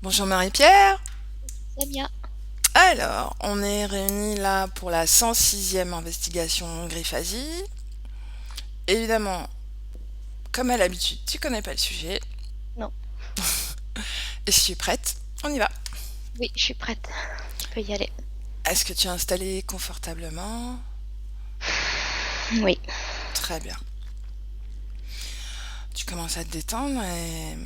Bonjour Marie-Pierre. C'est bien. Alors, on est réunis là pour la 106e investigation Griffasie. Évidemment, comme à l'habitude, tu connais pas le sujet. Non. Et je suis prête. On y va. Oui, je suis prête. Tu peux y aller. Est-ce que tu es installé confortablement? Oui. Très bien. Tu commences à te détendre et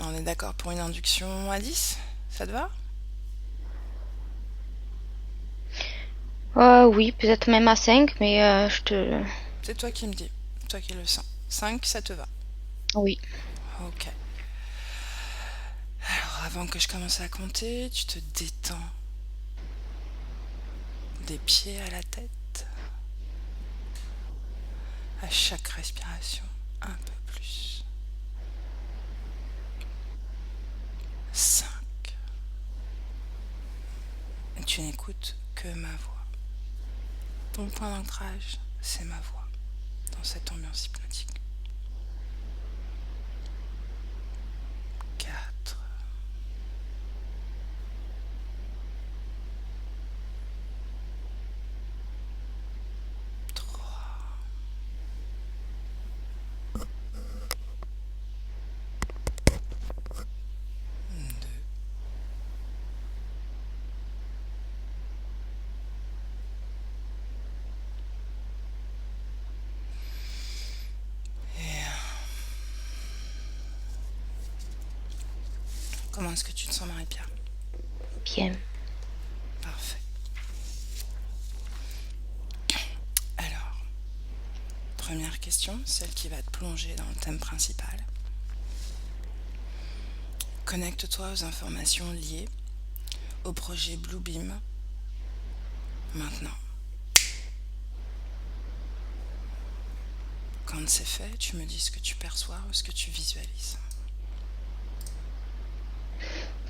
on est d'accord pour une induction à 10. Ça te va? Oui, peut-être même à 5, mais je te... C'est toi qui me dis. Toi qui le sens. 5, ça te va. Oui. Ok. Alors, avant que je commence à compter, tu te détends des pieds à la tête. À chaque respiration, un peu plus. 5. Et tu n'écoutes que ma voix. Ton point d'ancrage, c'est ma voix dans cette ambiance hypnotique. 4. 3. 2. Et comment est-ce que tu te sens, Marie-Pierre? Bien. Parfait. Alors, première question, celle qui va te plonger dans le thème principal. Connecte-toi aux informations liées au projet Bluebeam maintenant. Quand c'est fait, tu me dis ce que tu perçois ou ce que tu visualises.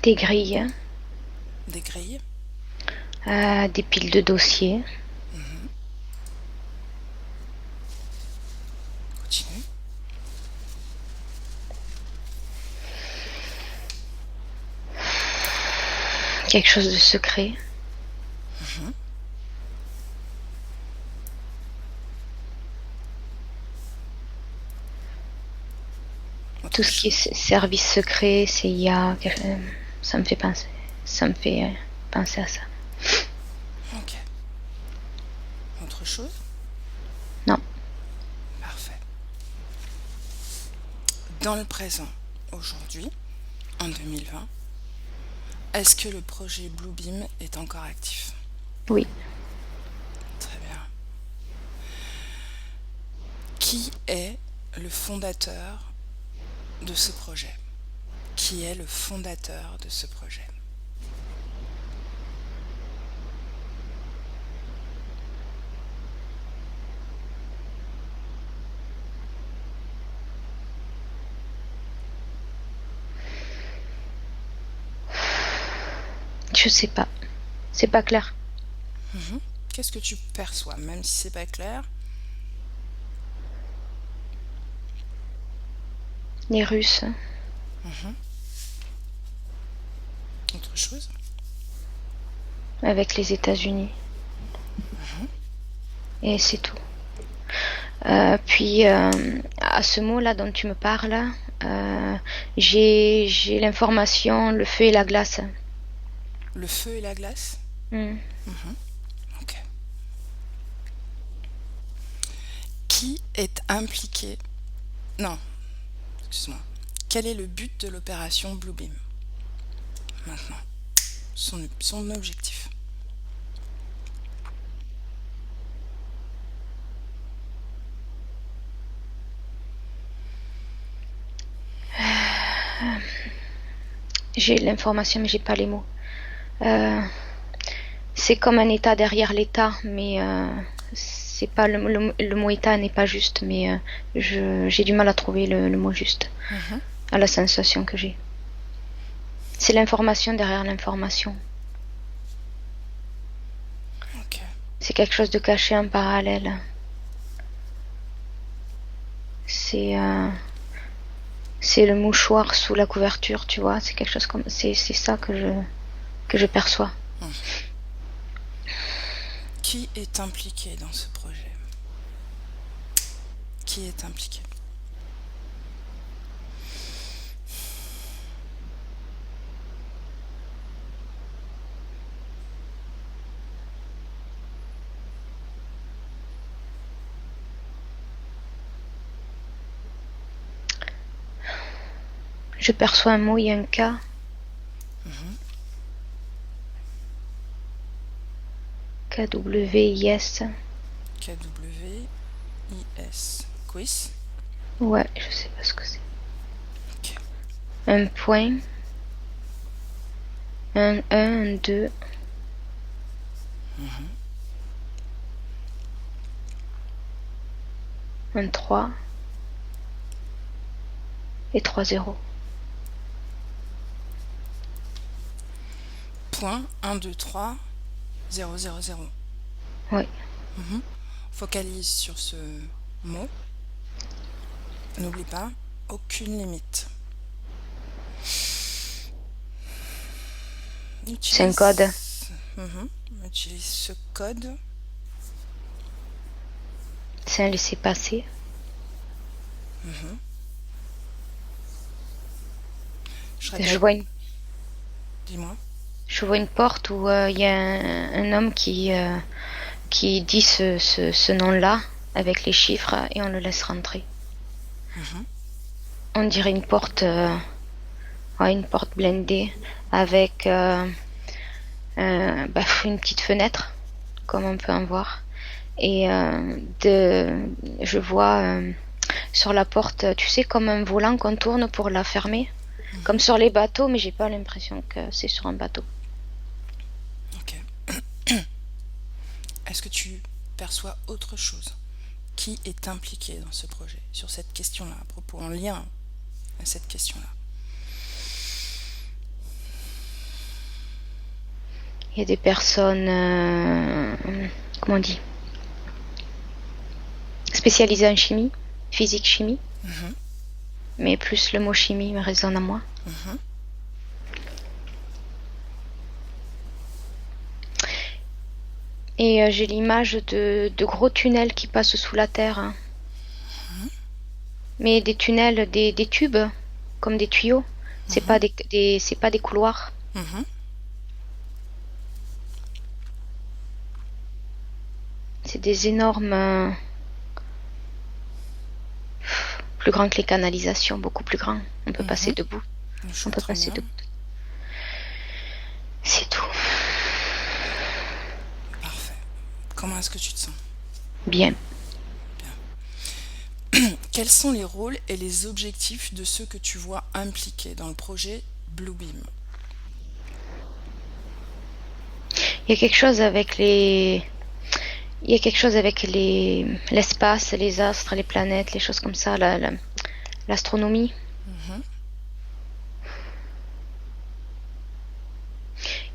Des grilles, Des grilles. des piles de dossiers, Mhm. Continue. quelque chose de secret, Mhm. tout Autre ce qui chose. est service secret, CIA, ça me fait penser. Ça me fait penser à ça. Ok. Autre chose. Non. Parfait. Dans le présent, aujourd'hui, en 2020, est-ce que le projet Bluebeam est encore actif? Oui. Très bien. Qui est le fondateur de ce projet? Qui est le fondateur de ce projet? Je sais pas. C'est pas clair. Mhm. Qu'est-ce que tu perçois, même si c'est pas clair? Les Russes, Mhm. Autre chose? avec les États-Unis. Mhm. Et c'est tout. Puis à ce mot-là dont tu me parles, euh, j'ai l'information, le feu et la glace. Le feu et la glace? Hmm. Mhm. Ok. Qui est impliqué? Non, excuse-moi. Quel est le but de l'opération Bluebeam maintenant? Son objectif. J'ai l'information, mais j'ai pas les mots. Euh, c'est comme un État derrière l'État, mais c'est pas le mot État n'est pas juste, mais j'ai du mal à trouver le mot juste, Mhm. à la sensation que j'ai. C'est l'information derrière l'information. Ok. C'est quelque chose de caché en parallèle. C'est C'est le mouchoir sous la couverture, tu vois. C'est quelque chose comme, c'est ça que je perçois. Qui est impliqué dans ce projet? Qui est impliqué? Je perçois un mot et un K. KWIS. KWIS. Quiz? Ouais, je sais pas ce que c'est. Ok. Un point. Un 1, un 2. Un 3. Et 3 0. Point 1, 2, 3, 0, 0, 0. Oui. Focalise sur ce mot. N'oublie pas, aucune limite. C'est un code. Utilise ce code. C'est un laisser-passer. Je Je répète, vois une, dis-moi. je vois une porte où il y a un homme qui dit ce nom-là avec les chiffres et on le laisse rentrer. On dirait une porte blindée avec une petite fenêtre, comme on peut en voir. Et je vois sur la porte, tu sais, comme un volant qu'on tourne pour la fermer, comme sur les bateaux, mais j'ai pas l'impression que c'est sur un bateau. Ok. Est-ce que tu perçois autre chose? Qui est impliqué dans ce projet, sur cette question-là, à propos, en lien à cette question-là? Il y a des personnes, comment on dit, spécialisées en chimie, physique-chimie, mais plus le mot chimie me résonne à moi. Et j'ai l'image de gros tunnels qui passent sous la terre. Hein. Mais des tunnels, des tubes, comme des tuyaux. C'est pas c'est pas des couloirs. C'est des énormes, plus grands que les canalisations, beaucoup plus grands. On peut passer debout. On peut passer debout. C'est tout. Parfait. Comment est-ce que tu te sens? Bien. Quels sont les rôles et les objectifs de ceux que tu vois impliqués dans le projet Bluebeam? Il y a quelque chose avec l'espace, les astres, les planètes, les choses comme ça, l'astronomie.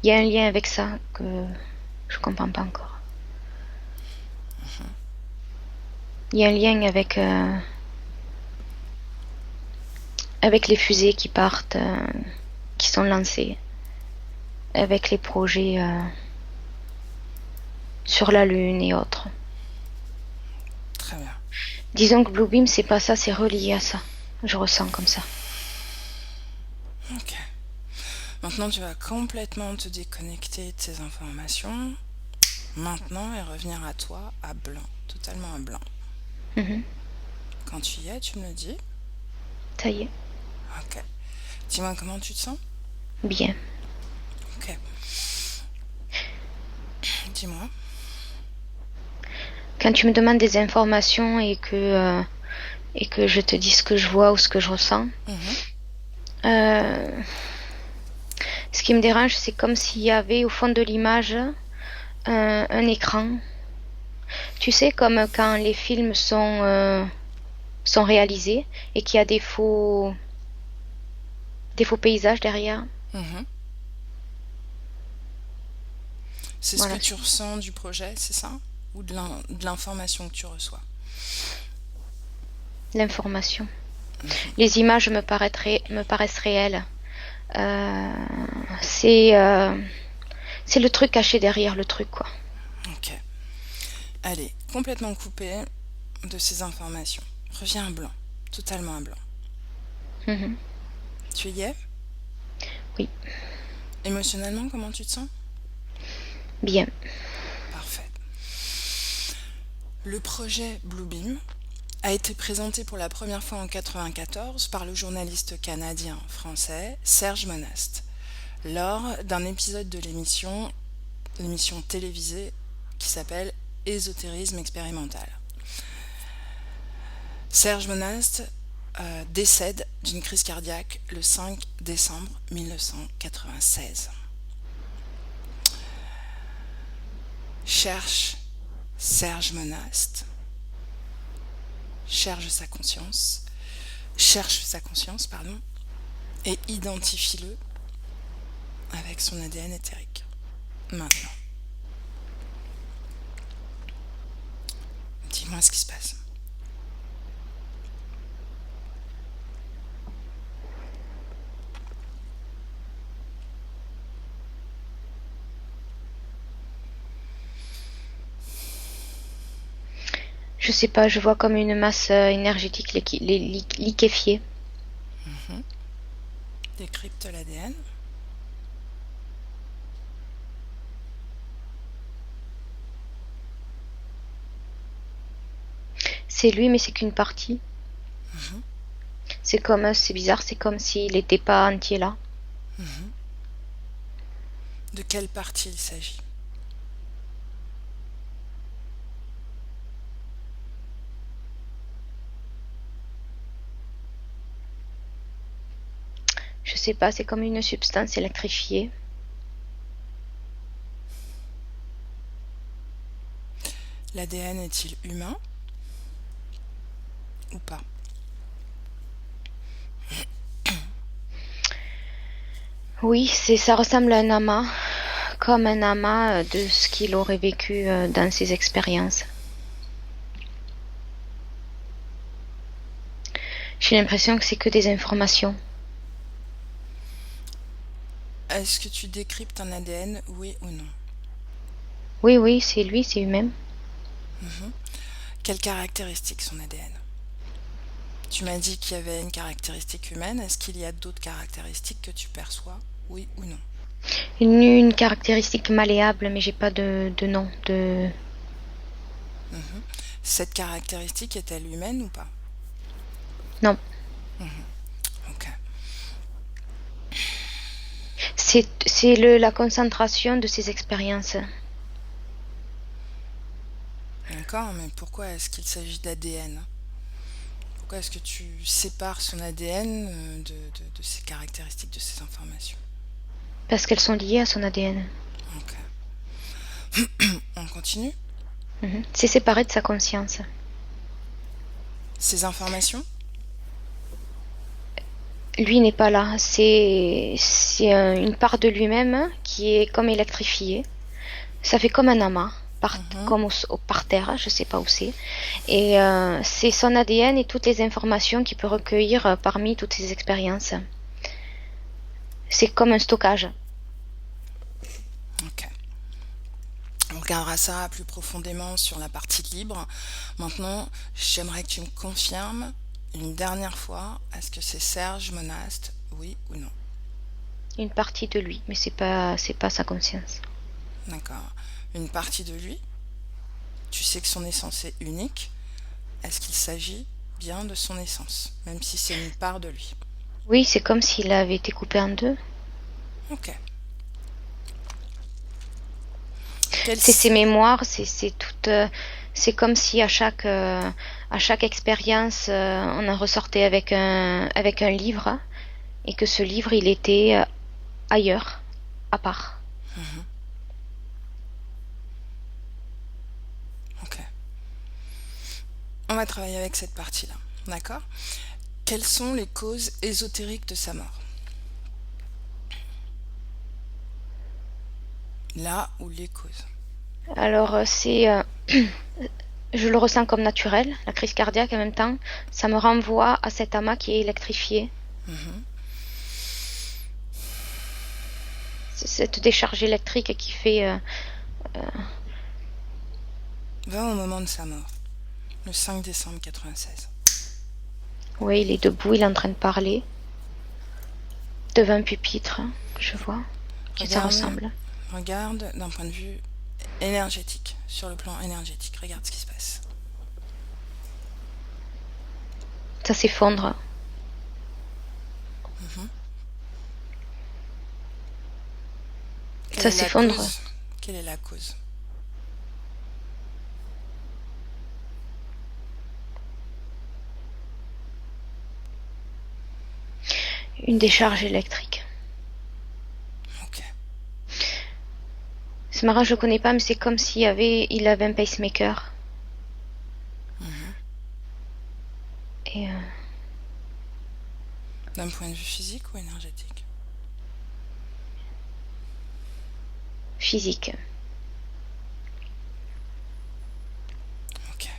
Il y a un lien avec ça que je comprends pas encore. Il y a un lien avec les fusées qui partent, qui sont lancées, avec les projets sur la Lune et autres. Très bien. Disons que Bluebeam, c'est pas ça, c'est relié à ça. Je ressens comme ça. Ok. Maintenant, tu vas complètement te déconnecter de ces informations. Maintenant, et revenir à toi, à blanc. Totalement à blanc. Quand tu y es, tu me le dis. Ça y est. Ok. Dis-moi comment tu te sens? Bien. Ok. Dis-moi. Quand tu me demandes des informations et que je te dis ce que je vois ou ce que je ressens, ce qui me dérange, c'est comme s'il y avait au fond de l'image un écran. Tu sais, comme quand les films sont réalisés et qu'il y a des faux paysages derrière. C'est Voilà. ce que tu ressens du projet, c'est ça? Ou de l'information que tu reçois? L'information. Les images me paraissent réelles. Euh, c'est euh, c'est le truc caché derrière le truc, quoi. Ok. Allez, complètement coupé de ces informations. Reviens à blanc, totalement à blanc. Mhm. Tu y es? Oui, Émotionnellement, comment tu te sens? bien. Parfait. Le projet Bluebeam a été présenté pour la première fois en 1994 par le journaliste canadien-français Serge Monast lors d'un épisode de l'émission télévisée qui s'appelle Ésotérisme expérimental. Serge Monast décède d'une crise cardiaque le 5 décembre 1996. Cherche Serge Monast, cherche sa conscience, pardon, et identifie-le avec son ADN éthérique. Maintenant, dis-moi ce qui se passe. Je sais pas, je vois comme une masse énergétique liquéfiée. Décrypte l'ADN. C'est lui, mais c'est qu'une partie. C'est bizarre, c'est comme s'il n'était pas entier là. De quelle partie il s'agit? Je sais pas, c'est comme une substance électrifiée. L'ADN est-il humain ou pas? Oui, ça ressemble à un amas, comme un amas de ce qu'il aurait vécu dans ses expériences. J'ai l'impression que c'est que des informations. Est-ce que tu décryptes un ADN, oui ou non? Oui, oui, c'est lui, c'est lui-même. Quelles caractéristiques son ADN? Tu m'as dit qu'il y avait une caractéristique humaine. Est-ce qu'il y a d'autres caractéristiques que tu perçois, oui ou non? Une caractéristique malléable, mais j'ai pas de nom. Cette caractéristique est-elle humaine ou pas? Non, Ok. c'est la concentration de ses expériences. D'accord, mais pourquoi est-ce qu'il s'agit d'ADN? Pourquoi est-ce que tu sépares son ADN de ses caractéristiques, de ses informations? Parce qu'elles sont liées à son ADN. Ok. On continue? C'est séparé de sa conscience. Ces informations? Lui n'est pas là. C'est une part de lui-même qui est comme électrifiée. Ça fait comme un amas, comme par terre, je sais pas où c'est. Et c'est son ADN et toutes les informations qu'il peut recueillir parmi toutes ses expériences. C'est comme un stockage. Ok. On regardera ça plus profondément sur la partie libre. Maintenant, j'aimerais que tu me confirmes une dernière fois, est-ce que c'est Serge Monast, oui ou non? Une partie de lui, mais c'est pas sa conscience. D'accord. Une partie de lui? Tu sais que son essence est unique. Est-ce qu'il s'agit bien de son essence, même si c'est une part de lui? Oui, c'est comme s'il avait été coupé en deux. Ok. C'est ses mémoires, c'est tout. C'est comme si à chaque expérience, on en ressortait avec un livre et que ce livre, il était ailleurs, à part. Ok. On va travailler avec cette partie-là. D'accord? Quelles sont les causes ésotériques de sa mort? Là où les causes. Alors, Je le ressens comme naturel, la crise cardiaque en même temps. Ça me renvoie à cet amas qui est électrifié. Mhm. C'est cette décharge électrique qui fait... Va au moment de sa mort, le 5 décembre 96. Oui, il est debout, il est en train de parler. Devant un pupitre, je vois. Et ça Regarde, ressemble. regarde d'un point de vue énergétique, sur le plan énergétique. Regarde ce qui se passe. Ça s'effondre. Mhm. Quelle Ça est la s'effondre. cause? Quelle est la cause? Une décharge électrique. Ok. C'est marrant, je connais pas, mais c'est comme s'il il avait un pacemaker. Mhm. Et D'un point de vue physique ou énergétique? physique. Ok.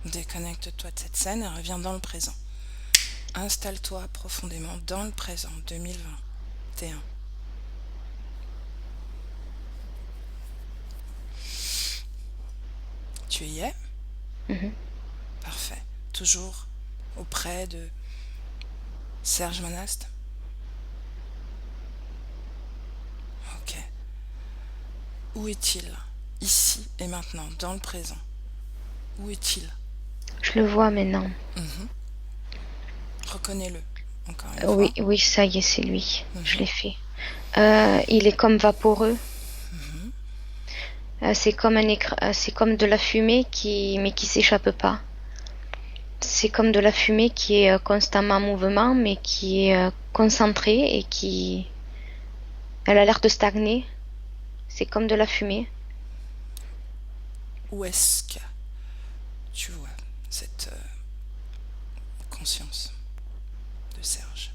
Déconnecte-toi de cette scène et reviens dans le présent. Installe-toi profondément dans le présent 2021. Tu y es? Mhm. Parfait. Toujours auprès de Serge Monast? Ok. Où est-il? Ici et maintenant, dans le présent. Où est-il? Je le vois maintenant. Mhm. Reconnais-le, encore une Oui, fois. oui, ça y est, c'est lui. Je Mhm. l'ai fait. Il est comme vaporeux. Mhm. C'est comme de la fumée mais qui s'échappe pas. C'est comme de la fumée qui est constamment en mouvement, mais qui est concentrée et qui, elle a l'air de stagner. C'est comme de la fumée. Où est-ce que tu vois cette conscience de Serge?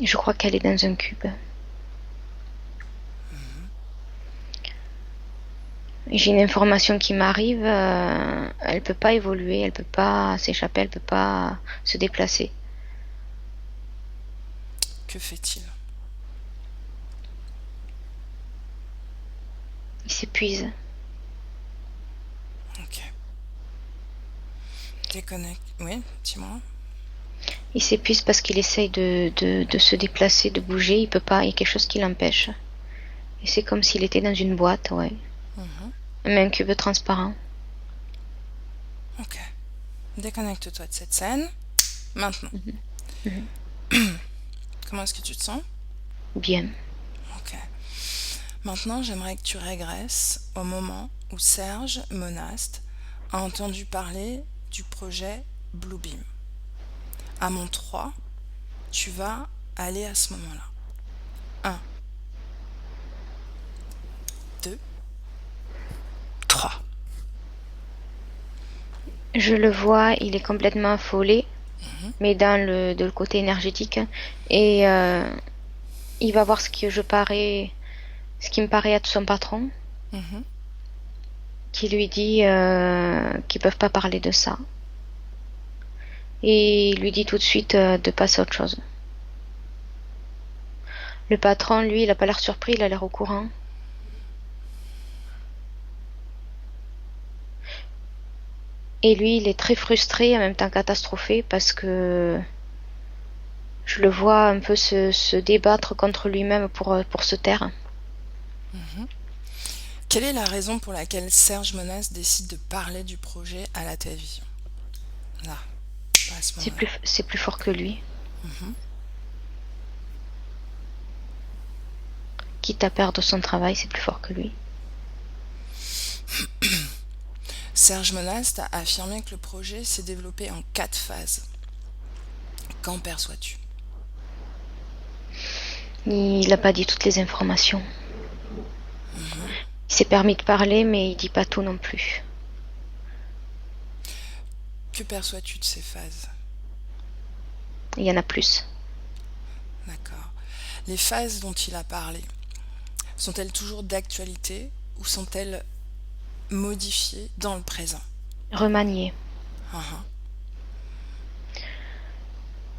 Je crois qu'elle est dans un cube. Mhm. J'ai une information qui m'arrive. Elle peut pas évoluer, elle peut pas s'échapper, elle peut pas se déplacer. Que fait-il? Il s'épuise. Ok. Déconnecte. Oui, dis-moi. Il s'épuise parce qu'il essaye de se déplacer, de bouger. Il peut pas. Il y a quelque chose qui l'empêche. Et c'est comme s'il était dans une boîte, ouais. Mhm. Mais un cube transparent. Ok. Déconnecte-toi de cette scène. Maintenant. Mhm. Mhm. Comment est-ce que tu te sens? Bien. Ok. Maintenant, j'aimerais que tu régresses au moment où Serge Monast a entendu parler du projet Bluebeam. À mon 3, tu vas aller à ce moment-là. 1, 2, 3. Je le vois, il est complètement affolé, Mhm. mais de le côté énergétique. Et il va voir ce qui me paraît être son patron, Mhm. qui lui dit qu'ils peuvent pas parler de ça. Et il lui dit tout de suite de passer à autre chose. Le patron, lui, il a pas l'air surpris, il a l'air au courant. Et lui, il est très frustré, en même temps catastrophé, parce que je le vois un peu se débattre contre lui-même pour se taire. Mhm. Quelle est la raison pour laquelle Serge Monast décide de parler du projet à la télévision? Là, pas à ce moment-là. C'est plus fort que lui. Mhm. Quitte à perdre son travail, c'est plus fort que lui. Serge Monast a affirmé que le projet s'est développé en 4 phases. Qu'en perçois-tu? Il n'a pas dit toutes les informations. Mhm. Il s'est permis de parler, mais il dit pas tout non plus. Que perçois-tu de ces phases? Il y en a plus. D'accord. Les phases dont il a parlé, sont-elles toujours d'actualité ou sont-elles modifiées dans le présent? Remanié. Ah,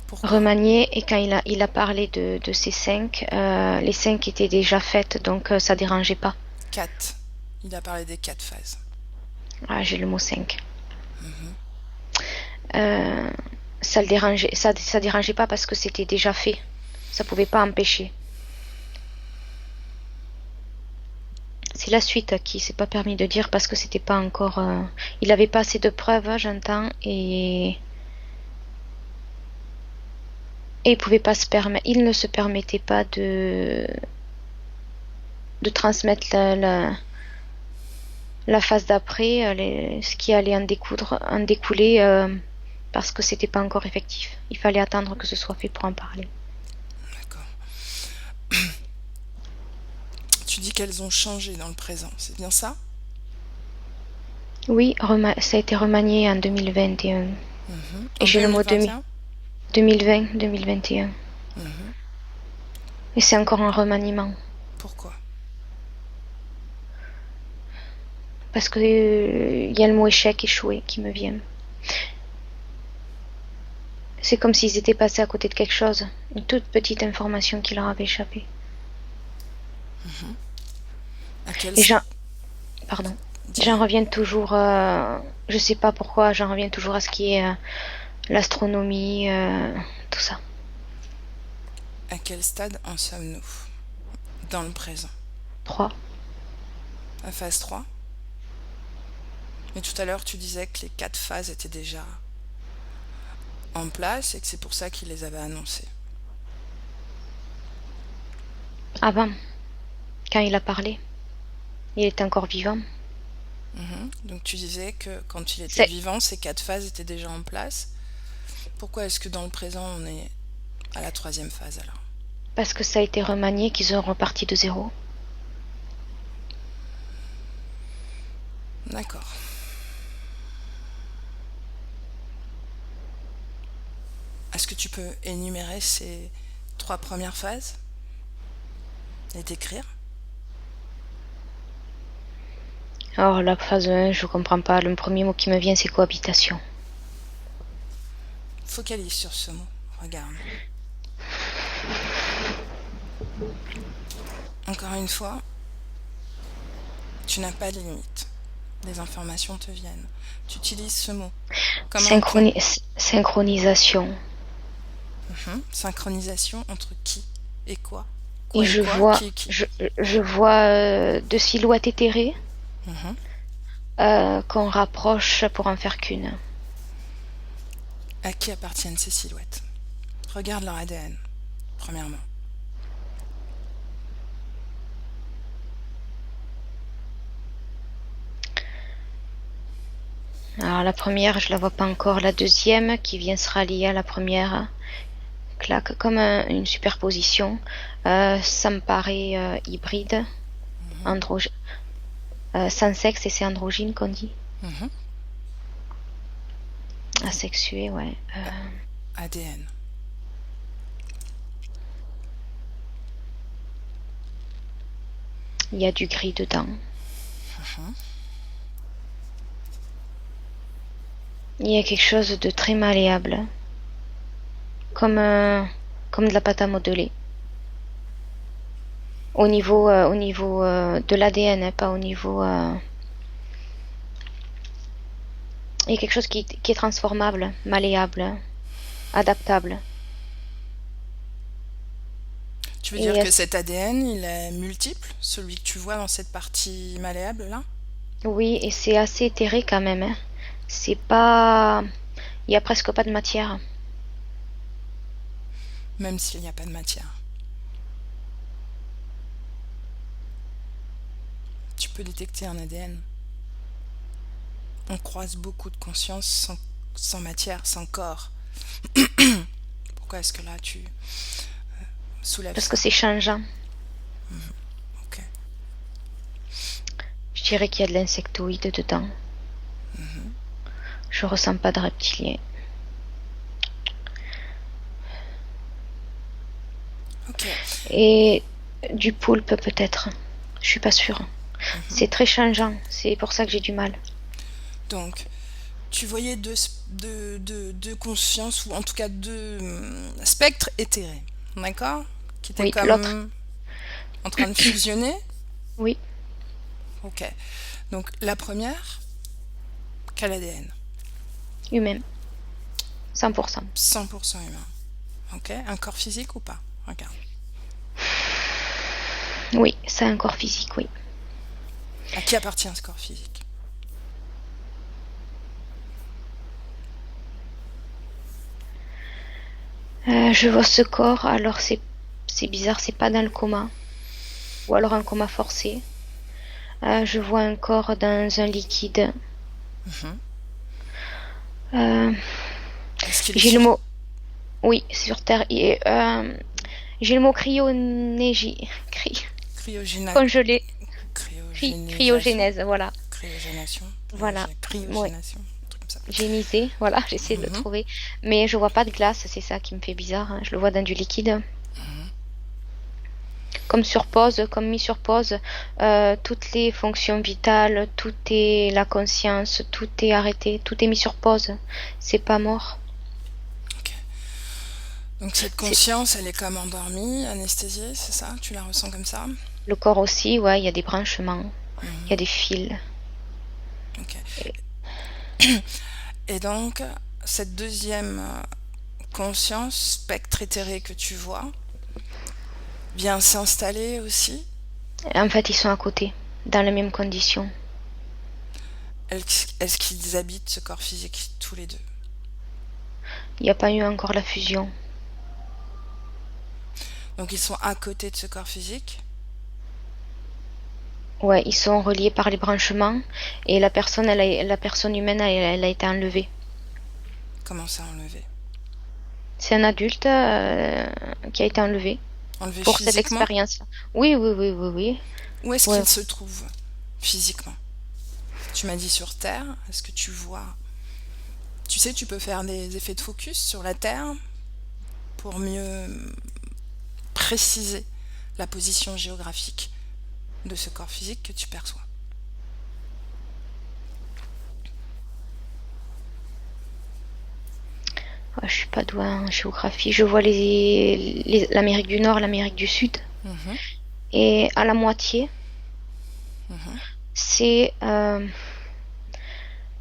pourquoi? Remanié, et quand il a parlé de ces 5, les 5 étaient déjà faites, donc ça dérangeait pas. 4. Il a parlé des 4 phases. Ah, j'ai le mot 5. Mhm. Ça le dérangeait, ça dérangeait pas parce que c'était déjà fait. Ça pouvait pas empêcher. C'est la suite qui s'est pas permis de dire parce que c'était pas encore. Il avait pas assez de preuves, j'entends, et il pouvait pas se permettre. Il ne se permettait pas de transmettre la phase d'après, ce qui allait en découler, parce que c'était pas encore effectif. Il fallait attendre que ce soit fait pour en parler. D'accord. Tu dis qu'elles ont changé dans le présent, c'est bien ça? Oui, ça a été remanié en 2021. Mhm. Et En j'ai le mot 2021? 2020, 2021. Mhm. Et c'est encore un remaniement. Pourquoi? Parce que y a le mot échec, échoué qui me vient. C'est comme s'ils étaient passés à côté de quelque chose. Une toute petite information qui leur avait échappé. À quel... Et pardon. J'en Dis-moi. reviens toujours, je sais pas pourquoi, j'en reviens toujours à ce qui est l'astronomie, tout ça. À quel stade en sommes-nous dans le présent? 3. À phase 3? Mais tout à l'heure, tu disais que les 4 phases étaient déjà en place et que c'est pour ça qu'il les avait annoncées. Avant, quand il a parlé, il était encore vivant. Mhm. Donc tu disais que quand il était C'est vivant, ces 4 phases étaient déjà en place. Pourquoi est-ce que dans le présent, on est à la 3e phase alors? parce que ça a été remanié qu'ils ont reparti de zéro. D'accord. Est-ce que tu peux énumérer ces 3 premières phases et décrire? Alors la phase 1, je comprends pas. Le premier mot qui me vient, c'est cohabitation. Focalise sur ce mot. Regarde. Encore une fois, tu n'as pas de limite. Les informations te viennent. Tu utilises ce mot comme un pont. Synchronisation. Synchronisation entre qui et quoi? Et Quoi et je quoi? vois, Qui et qui? je vois deux silhouettes éthérées Mhm. qu'on rapproche pour en faire qu'une. À qui appartiennent ces silhouettes? Regarde leur ADN, premièrement. Alors la première, je la vois pas encore. La deuxième, qui vient se rallier à la première, claque comme une superposition. Ça me paraît hybride, sans sexe, et c'est androgyne qu'on dit. Mhm. Asexué, ouais. ADN. Il y a du gris dedans. Il y a quelque chose de très malléable, comme de la pâte à modeler. Au niveau de l'ADN, hein, pas au niveau. Il y a quelque chose qui est transformable, malléable, adaptable. Tu veux dire Et que cet ADN, il est multiple, celui que tu vois dans cette partie malléable là? oui, et c'est assez éthéré quand même, hein. C'est pas. Il y a presque pas de matière. Même s'il n'y a pas de matière. Tu peux détecter un ADN. On croise beaucoup de conscience sans matière, sans corps. Pourquoi est-ce que là tu soulèves Parce que ça? c'est changeant. Ok. Je dirais qu'il y a de l'insectoïde dedans. Je ressens pas de reptilien. Et du poulpe peut-être. Je suis pas sûre. C'est très changeant. C'est pour ça que j'ai du mal. Donc, tu voyais deux consciences, ou en tout cas deux spectres éthérés, d'accord? Qui étaient Oui, l'autre. comme en train de fusionner. Oui. Ok. Donc, la première, quel ADN? Humain. 100%. 100% humain. Ok. Un corps physique ou pas? Regarde. Oui, c'est un corps physique, oui. À qui appartient ce corps physique? Je vois ce corps, alors c'est bizarre, c'est pas dans le coma. Ou alors un coma forcé. Je vois un corps dans un liquide. Mhm. Euh, Est-ce qu'il est j'ai le sur mot. Oui, sur Terre. J'ai le mot cryonégie. cryogéna... Congelé. cryogénisation? Cryogénèse, voilà. Cryogénation? Voilà. Ouais. Cryogénation? Un truc comme ça. Génisé, voilà, j'essaie de le Mhm. trouver. Mais je vois pas de glace, c'est ça qui me fait bizarre, hein. Je le vois dans du liquide. Comme sur pause, comme mis sur pause, toutes les fonctions vitales, tout est la conscience, tout est arrêté, tout est mis sur pause. C'est pas mort. Ok. Donc cette C'est conscience, elle est comme endormie, anesthésiée, c'est ça? Tu la ressens comme ça? le corps aussi, ouais, il y a des branchements, il y a Mhm. des fils. Ok. Et Et donc, cette deuxième conscience, spectre éthéré que tu vois, vient s'installer aussi. en fait, ils sont à côté, dans les mêmes conditions. Est-ce qu'ils habitent ce corps physique tous les deux? Il n'y a pas eu encore la fusion. Donc ils sont à côté de ce corps physique. Ouais, ils sont reliés par les branchements et la personne humaine, elle a été enlevée. Comment ça enlevé? C'est un adulte qui a été enlevé Enlevé pour cette physiquement? expérience. Oui, oui, oui, oui, oui. Où est-ce Ouais. qu'il se trouve physiquement? Tu m'as dit sur Terre. Est-ce que tu vois? Tu sais, tu peux faire des effets de focus sur la Terre pour mieux préciser la position géographique de ce corps physique que tu perçois. Ouais, je suis pas douée en géographie. Je vois l'Amérique du Nord, l'Amérique du Sud. Mhm, Et à la moitié, mhm, c'est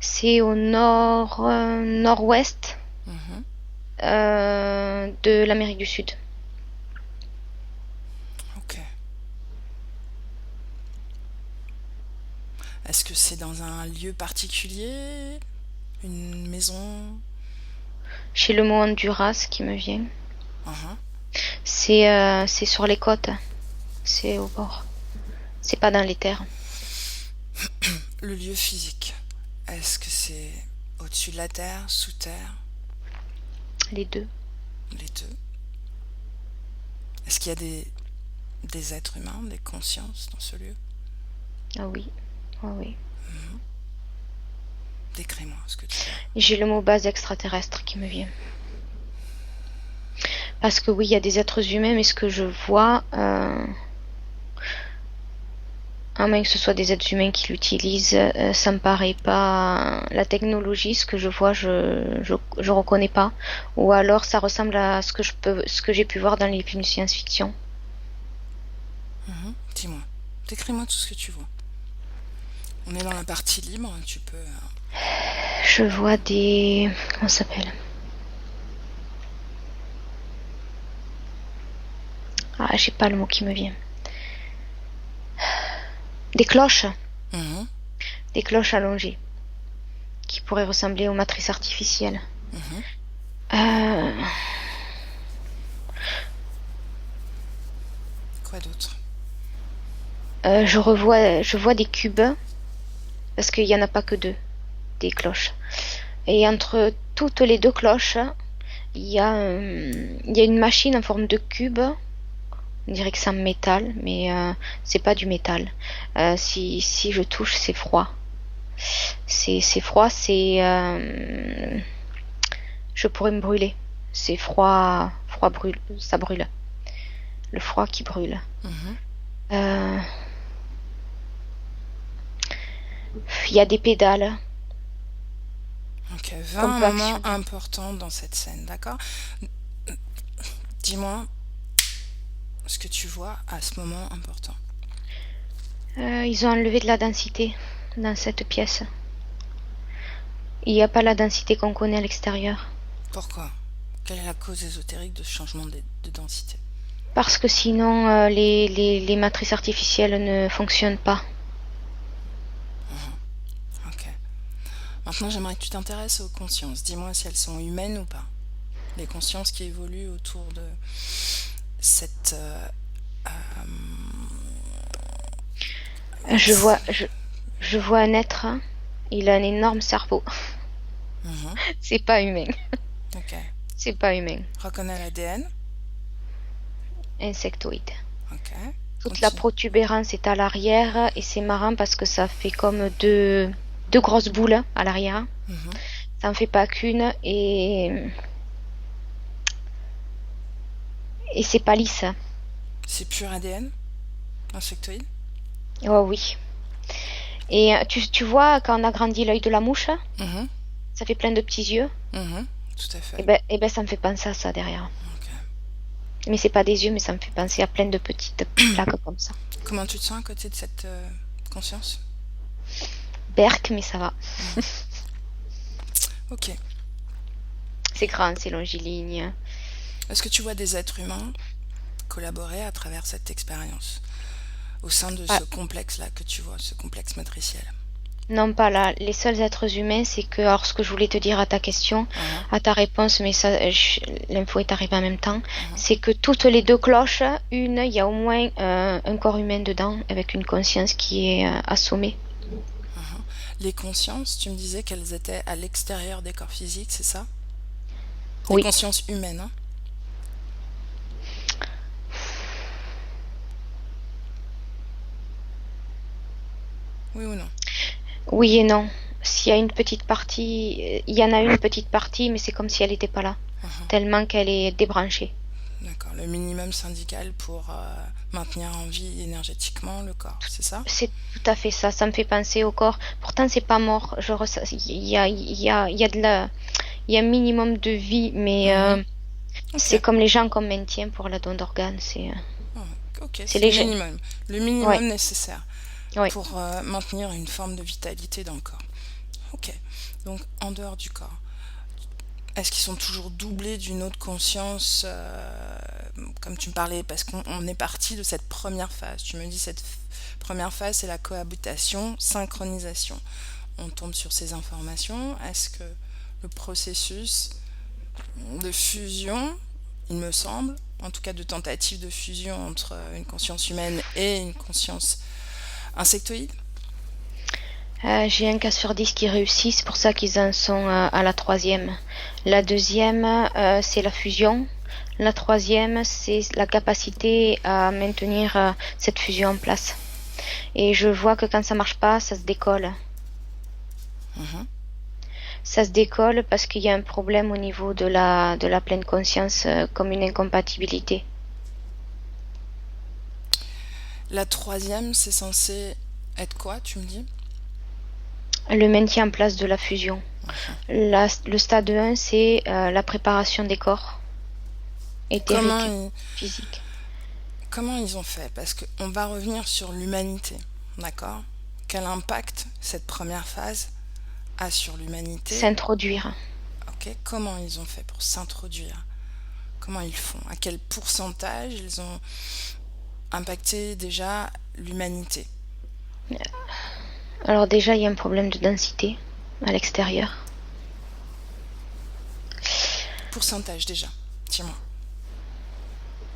c'est au nord, nord-ouest mhm. de l'Amérique du Sud. Ok. Est-ce que c'est dans un lieu particulier? Une maison? J'ai le mot Honduras qui me vient. Mhm. C'est sur les côtes. C'est au bord. C'est pas dans les terres. Le lieu physique. Est-ce que c'est au-dessus de la terre, sous terre? Les deux. Les deux. Est-ce qu'il y a des êtres humains, des consciences dans ce lieu? Ah oui. Ah oui. Décris-moi ce que tu vois. J'ai le mot base extraterrestre qui me vient. Parce que oui, il y a des êtres humains, mais ce que je vois, à moins que ce soit des êtres humains qui l'utilisent, ça me paraît pas la technologie, ce que je vois, je reconnais pas. Ou alors ça ressemble à ce que j'ai pu voir dans les films de science-fiction. Mhm. Dis-moi. Décris-moi tout ce que tu vois. On est dans la partie libre, tu peux... Je vois des, comment ça s'appelle? Ah, j'ai pas le mot qui me vient. Des cloches, Mhm, des cloches allongées, qui pourraient ressembler aux matrices artificielles. mhm. Euh, Quoi d'autre? je vois des cubes, parce qu'il y en a pas que deux, des cloches. Et entre toutes les deux cloches, il y a une machine en forme de cube. On dirait que c'est en métal, mais c'est pas du métal. Si je touche, c'est froid. C'est froid, je pourrais me brûler. C'est froid, froid brûle, ça brûle. le froid qui brûle. Mhm. Euh, Il y a des pédales Ok, 20 qu'on peut moments actionner. importants dans cette scène, d'accord? Dis-moi ce que tu vois à ce moment important. Ils ont enlevé de la densité dans cette pièce. Il n'y a pas la densité qu'on connaît à l'extérieur. Pourquoi? Quelle est la cause ésotérique de ce changement de densité? Parce que sinon, les matrices artificielles ne fonctionnent pas. Ok. Maintenant, j'aimerais que tu t'intéresses aux consciences. Dis-moi si elles sont humaines ou pas. Les consciences qui évoluent autour de cette Je vois, axe. je, je vois un être, hein. Il a un énorme cerveau. Mhm. C'est pas humain. Ok. C'est pas humain. Reconnais l'ADN. Insectoïde. Ok. Toute la Continue. protubérance est à l'arrière et c'est marrant parce que ça fait comme deux grosses boules à l'arrière. Mhm. Ça en fait pas qu'une et c'est pas lisse. C'est pur ADN insectoïde. Oh oui. Et tu vois quand on agrandit l'œil de la mouche, Mhm. ça fait plein de petits yeux. Mhm. Tout à Et fait. ben ça me fait penser à ça derrière. Ok. Mais c'est pas des yeux, mais ça me fait penser à plein de petites plaques comme ça. Comment tu te sens à côté de cette conscience? Berk, mais ça va. Mhm. Ok. C'est grand, c'est longiligne. Est-ce que tu vois des êtres humains collaborer à travers cette expérience au sein de Ah, ce complexe-là que tu vois, ce complexe matriciel? non, pas là. Les seuls êtres humains, c'est que, alors ce que je voulais te dire à ta question, Mhm. à ta réponse, mais ça, l'info est arrivée en même temps, Mhm. c'est que toutes les deux cloches, une, il y a au moins un corps humain dedans, avec une conscience qui est assommée. Mhm. Les consciences, tu me disais qu'elles étaient à l'extérieur des corps physiques, c'est ça? Les Oui. consciences humaines, hein? Oui ou non? Oui et non. S'il y a une petite partie, il y en a une petite partie, mais c'est comme si elle n'était pas là, Mhm. tellement qu'elle est débranchée. D'accord. Le minimum syndical pour maintenir en vie énergétiquement le corps, c'est ça? C'est tout à fait ça. Ça me fait penser au corps. Pourtant, c'est pas mort. Il y a il y a un minimum de vie, mais Mhm. Ok. c'est comme les gens qu'on maintient pour la don d'organes. Ah, ok, C'est c'est le léger. minimum. Le Ouais, minimum nécessaire ouais. pour maintenir une forme de vitalité dans le corps. Ok. Donc, en dehors du corps, est-ce qu'ils sont toujours doublés d'une autre conscience, comme tu me parlais, parce qu'on est parti de cette première phase. Tu me dis cette première phase, c'est la cohabitation, synchronisation. On tombe sur ces informations. Est-ce que le processus de fusion, il me semble, en tout cas de tentative de fusion entre une conscience humaine et une conscience insectoïde? J'ai un cas sur 10 qui réussit. C'est pour ça qu'ils en sont à la troisième. La deuxième, c'est la fusion. La troisième, c'est la capacité à maintenir cette fusion en place. Et je vois que quand ça marche pas, ça se décolle. Mhm. Ça se décolle parce qu'il y a un problème au niveau de la pleine conscience, comme une incompatibilité. La troisième, c'est censé être quoi, tu me dis? Le maintien en place de la fusion. Le stade 1, c'est la préparation des corps Comment éthériques, ils, physiques. comment ils ont fait? Parce qu'on va revenir sur l'humanité, d'accord? Quel impact cette première phase a sur l'humanité? S'introduire. Ok, comment ils ont fait pour s'introduire? Comment ils font? À quel pourcentage ils ont impacté déjà l'humanité? Alors déjà, il y a un problème de densité à l'extérieur. Pourcentage déjà, dis-moi.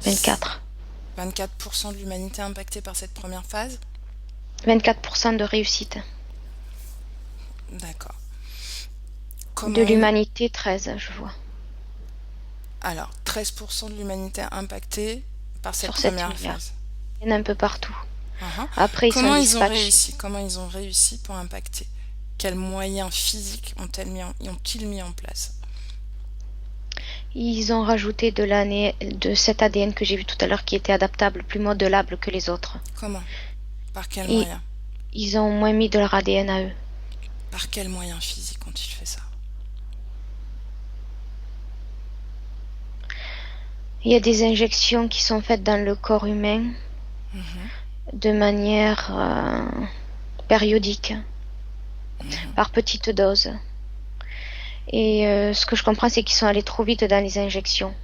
24. 24% de l'humanité impactée par cette première phase? 24% de réussite. D'accord. De Comment ils... l'humanité, 13, je vois. Alors, 13% de l'humanité impactée par cette Sur cet première univers. phase. Il y en a un peu partout. Uhum. Après, ils sont Comment ils ont dispatchés. réussi? Comment ils ont réussi pour impacter? Quels moyens physiques ont-ils mis en place? Ils ont rajouté de cet ADN que j'ai vu tout à l'heure qui était adaptable, plus modelable que les autres. Comment? Par quel Et moyen? ils ont moins mis de leur ADN à eux. Par quel moyen physique ont-ils fait ça? Il y a des injections qui sont faites dans le corps humain Mhm, de manière périodique, mhm. par petites doses. Et ce que je comprends, c'est qu'ils sont allés trop vite dans les injections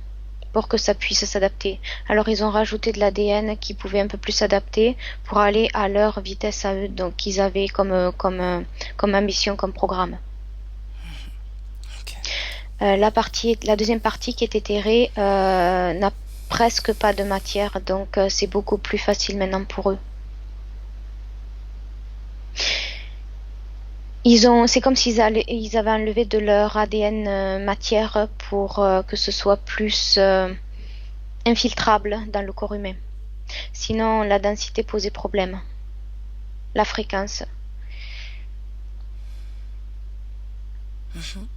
pour que ça puisse s'adapter. Alors ils ont rajouté de l'ADN qui pouvait un peu plus s'adapter pour aller à leur vitesse à eux. Donc ils avaient comme ambition, comme programme. Ok. La deuxième partie qui était terrée n'a presque pas de matière, donc c'est beaucoup plus facile maintenant pour eux. C'est comme ils avaient enlevé de leur ADN matière pour que ce soit plus infiltrable dans le corps humain. Sinon, la densité posait problème. La fréquence. Mhm.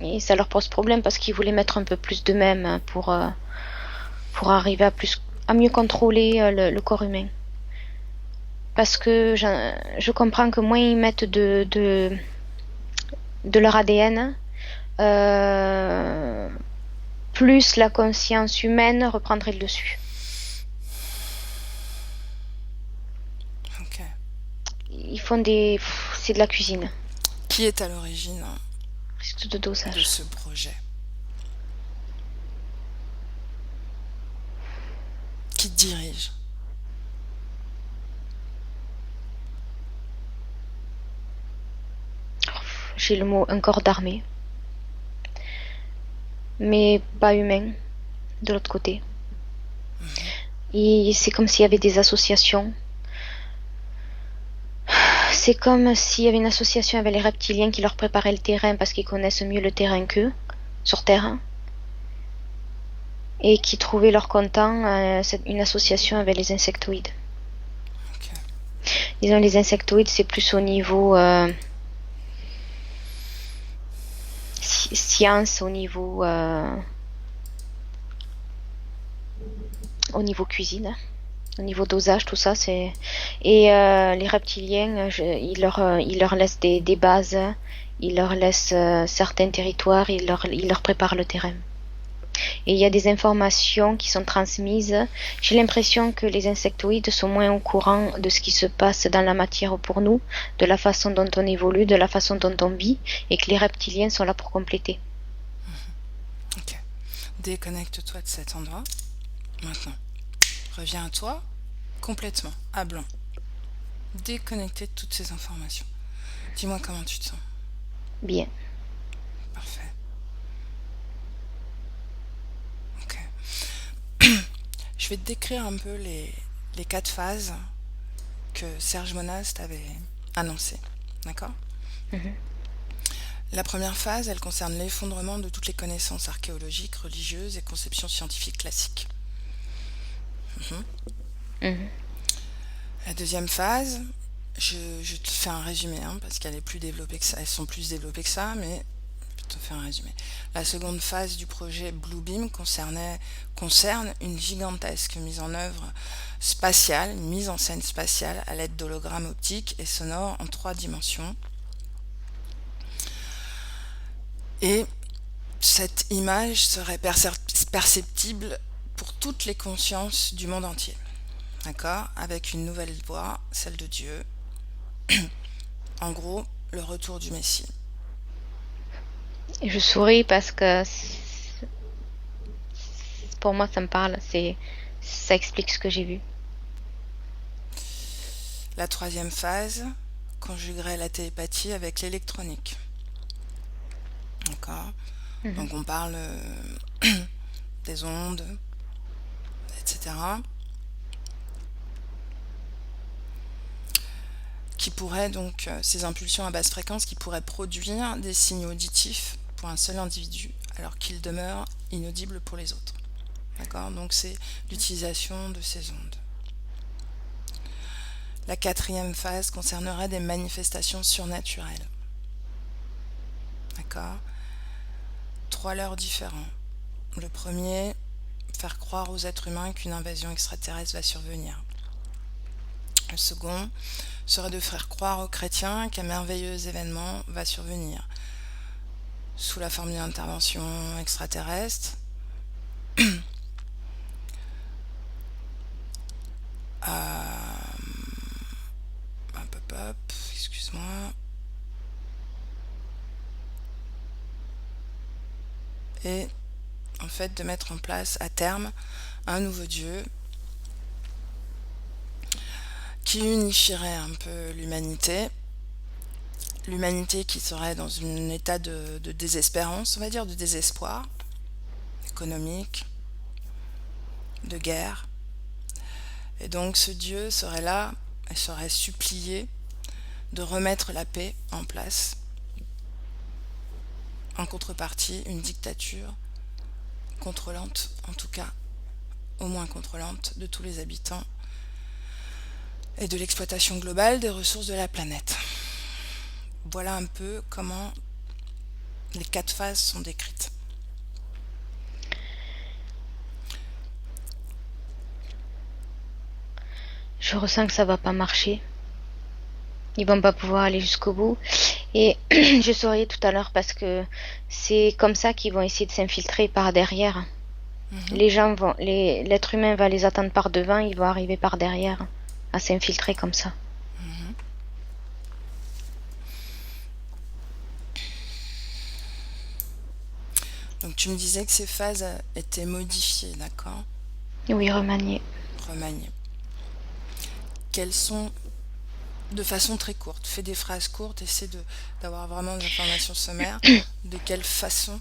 Et ça leur pose problème parce qu'ils voulaient mettre un peu plus d'eux-mêmes pour arriver à mieux contrôler le corps humain. Parce que je comprends que moins ils mettent de leur ADN, euh, plus la conscience humaine reprendrait le dessus. Ok. Ils font des... C'est de la cuisine. Qui est à l'origine C'est tout de de dosage. ce projet? Qui dirige? J'ai le mot un corps d'armée. Mais pas humain, de l'autre côté. Mhm. Et c'est comme s'il y avait des associations. C'est comme s'il y avait une association avec les reptiliens qui leur préparaient le terrain parce qu'ils connaissent mieux le terrain qu'eux, sur Terre, et qui trouvaient leur content une association avec les insectoïdes. Ok. Disons, les insectoïdes, c'est plus science, au niveau cuisine, au niveau dosage, tout ça. Et les reptiliens, ils leur laissent des bases, ils leur laissent certains territoires, ils leur préparent le terrain. Et il y a des informations qui sont transmises. J'ai l'impression que les insectoïdes sont moins au courant de ce qui se passe dans la matière pour nous, de la façon dont on évolue, de la façon dont on vit, et que les reptiliens sont là pour compléter. Ok. Déconnecte-toi de cet endroit. Maintenant. Reviens à toi complètement, à blanc. Déconnecté de toutes ces informations. Dis-moi comment tu te sens. Bien. Parfait. Ok. Je vais te décrire un peu les quatre phases que Serge Monaz t'avait annoncées. D'accord? Mhm. La première phase, elle concerne l'effondrement de toutes les connaissances archéologiques, religieuses et conceptions scientifiques classiques. Mhm. Mhm. La deuxième phase, je te fais un résumé, hein, parce qu'elle est plus développée que ça. Elles sont plus développées que ça, mais je te fais un résumé. La seconde phase du projet Bluebeam concerne une gigantesque mise en œuvre spatiale, une mise en scène spatiale à l'aide d'hologrammes optiques et sonores en 3 dimensions. Et cette image serait perceptible pour toutes les consciences du monde entier. D'accord? Avec une nouvelle voix, celle de Dieu. En gros, le retour du Messie. Et je souris parce que pour moi ça me parle, ça explique ce que j'ai vu. La troisième phase conjuguerait la télépathie avec l'électronique. D'accord? Mhm. Donc on parle des ondes, etc. Qui pourraient donc, ces impulsions à basse fréquence qui pourraient produire des signaux auditifs pour un seul individu, alors qu'ils demeurent inaudibles pour les autres. D'accord? Donc c'est l'utilisation de ces ondes. La quatrième phase concernerait des manifestations surnaturelles. D'accord? 3 leurres différents. Le premier, faire croire aux êtres humains qu'une invasion extraterrestre va survenir. Le second serait de faire croire aux chrétiens qu'un merveilleux événement va survenir sous la forme d'une intervention extraterrestre. Hop, hop, hop, excuse-moi. Et en fait de mettre en place à terme un nouveau Dieu qui unifierait un peu l'humanité. L'humanité qui serait dans un état de désespérance, on va dire, de désespoir économique, de guerre. Et donc ce Dieu serait là et serait supplié de remettre la paix en place. En contrepartie, une dictature contrôlante, en tout cas, au moins contrôlante, de tous les habitants et de l'exploitation globale des ressources de la planète. Voilà un peu comment les 4 phases sont décrites. Je ressens que ça va pas marcher. Ils vont pas pouvoir aller jusqu'au bout. Et je saurai tout à l'heure parce que c'est comme ça qu'ils vont essayer de s'infiltrer par derrière. Les gens vont, l'être humain va les attendre par devant, ils vont arriver par derrière à s'infiltrer comme ça. Donc tu me disais que ces phases étaient modifiées, d'accord? Oui, remanier. Remaniées. Quelles sont, de façon très courte, fais des phrases courtes, essaie d'avoir vraiment des informations sommaires, de quelle façon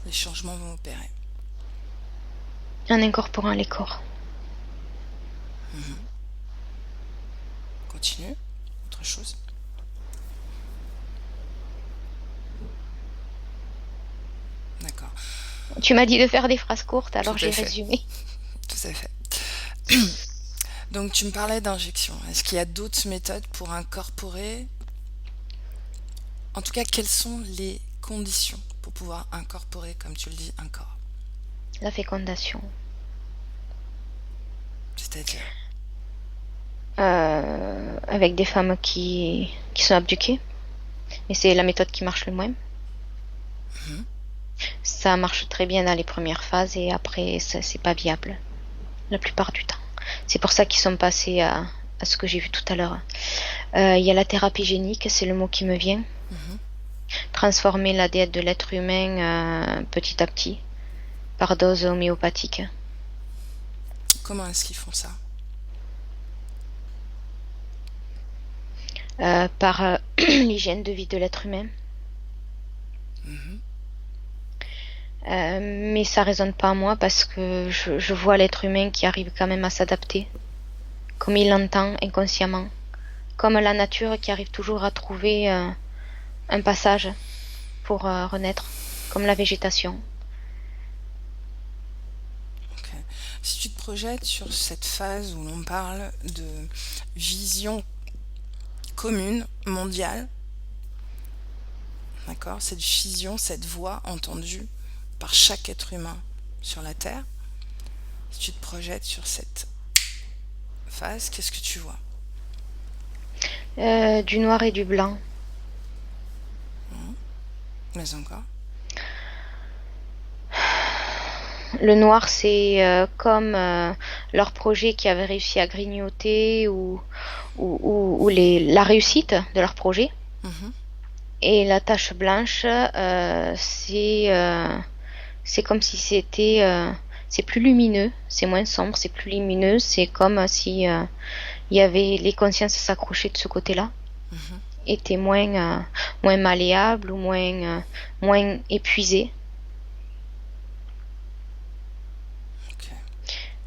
les changements vont opérer. En incorporant les corps. Continue. Autre chose. D'accord. Tu m'as dit de faire des phrases courtes, alors Tout à j'ai fait. résumé. Tout à fait. Donc tu me parlais d'injection. Est-ce qu'il y a d'autres méthodes pour incorporer? En tout cas, quelles sont les conditions pour pouvoir incorporer, comme tu le dis, un corps? La fécondation. C'est-à-dire? Avec des femmes qui sont abduquées. Et c'est la méthode qui marche le moins. Ça marche très bien dans les premières phases et après, c'est pas viable. La plupart du temps. C'est pour ça qu'ils sont passés à ce que j'ai vu tout à l'heure. Il y a la thérapie génique, c'est le mot qui me vient. Transformer l'ADN de l'être humain petit à petit par dose homéopathique. Comment est-ce qu'ils font ça? Par l'hygiène de vie de l'être humain. Mais ça résonne pas à moi parce que je vois l'être humain qui arrive quand même à s'adapter, comme il l'entend inconsciemment, comme la nature qui arrive toujours à trouver un passage pour renaître, comme la végétation. Ok. Si tu te projettes sur cette phase où l'on parle de vision commune, mondiale, d'accord, cette vision, cette voix entendue par chaque être humain sur la Terre, si tu te projettes sur cette phase, qu'est-ce que tu vois? Du noir et du blanc. Mais encore? Le noir, c'est comme leur projet qui avait réussi à grignoter ou la réussite de leur projet. Et la tache blanche, c'est comme si c'est plus lumineux, c'est moins sombre, c'est plus lumineux, c'est comme si il y avait les consciences s'accrochaient de ce côté-là, étaient moins malléables ou moins épuisées. Ok.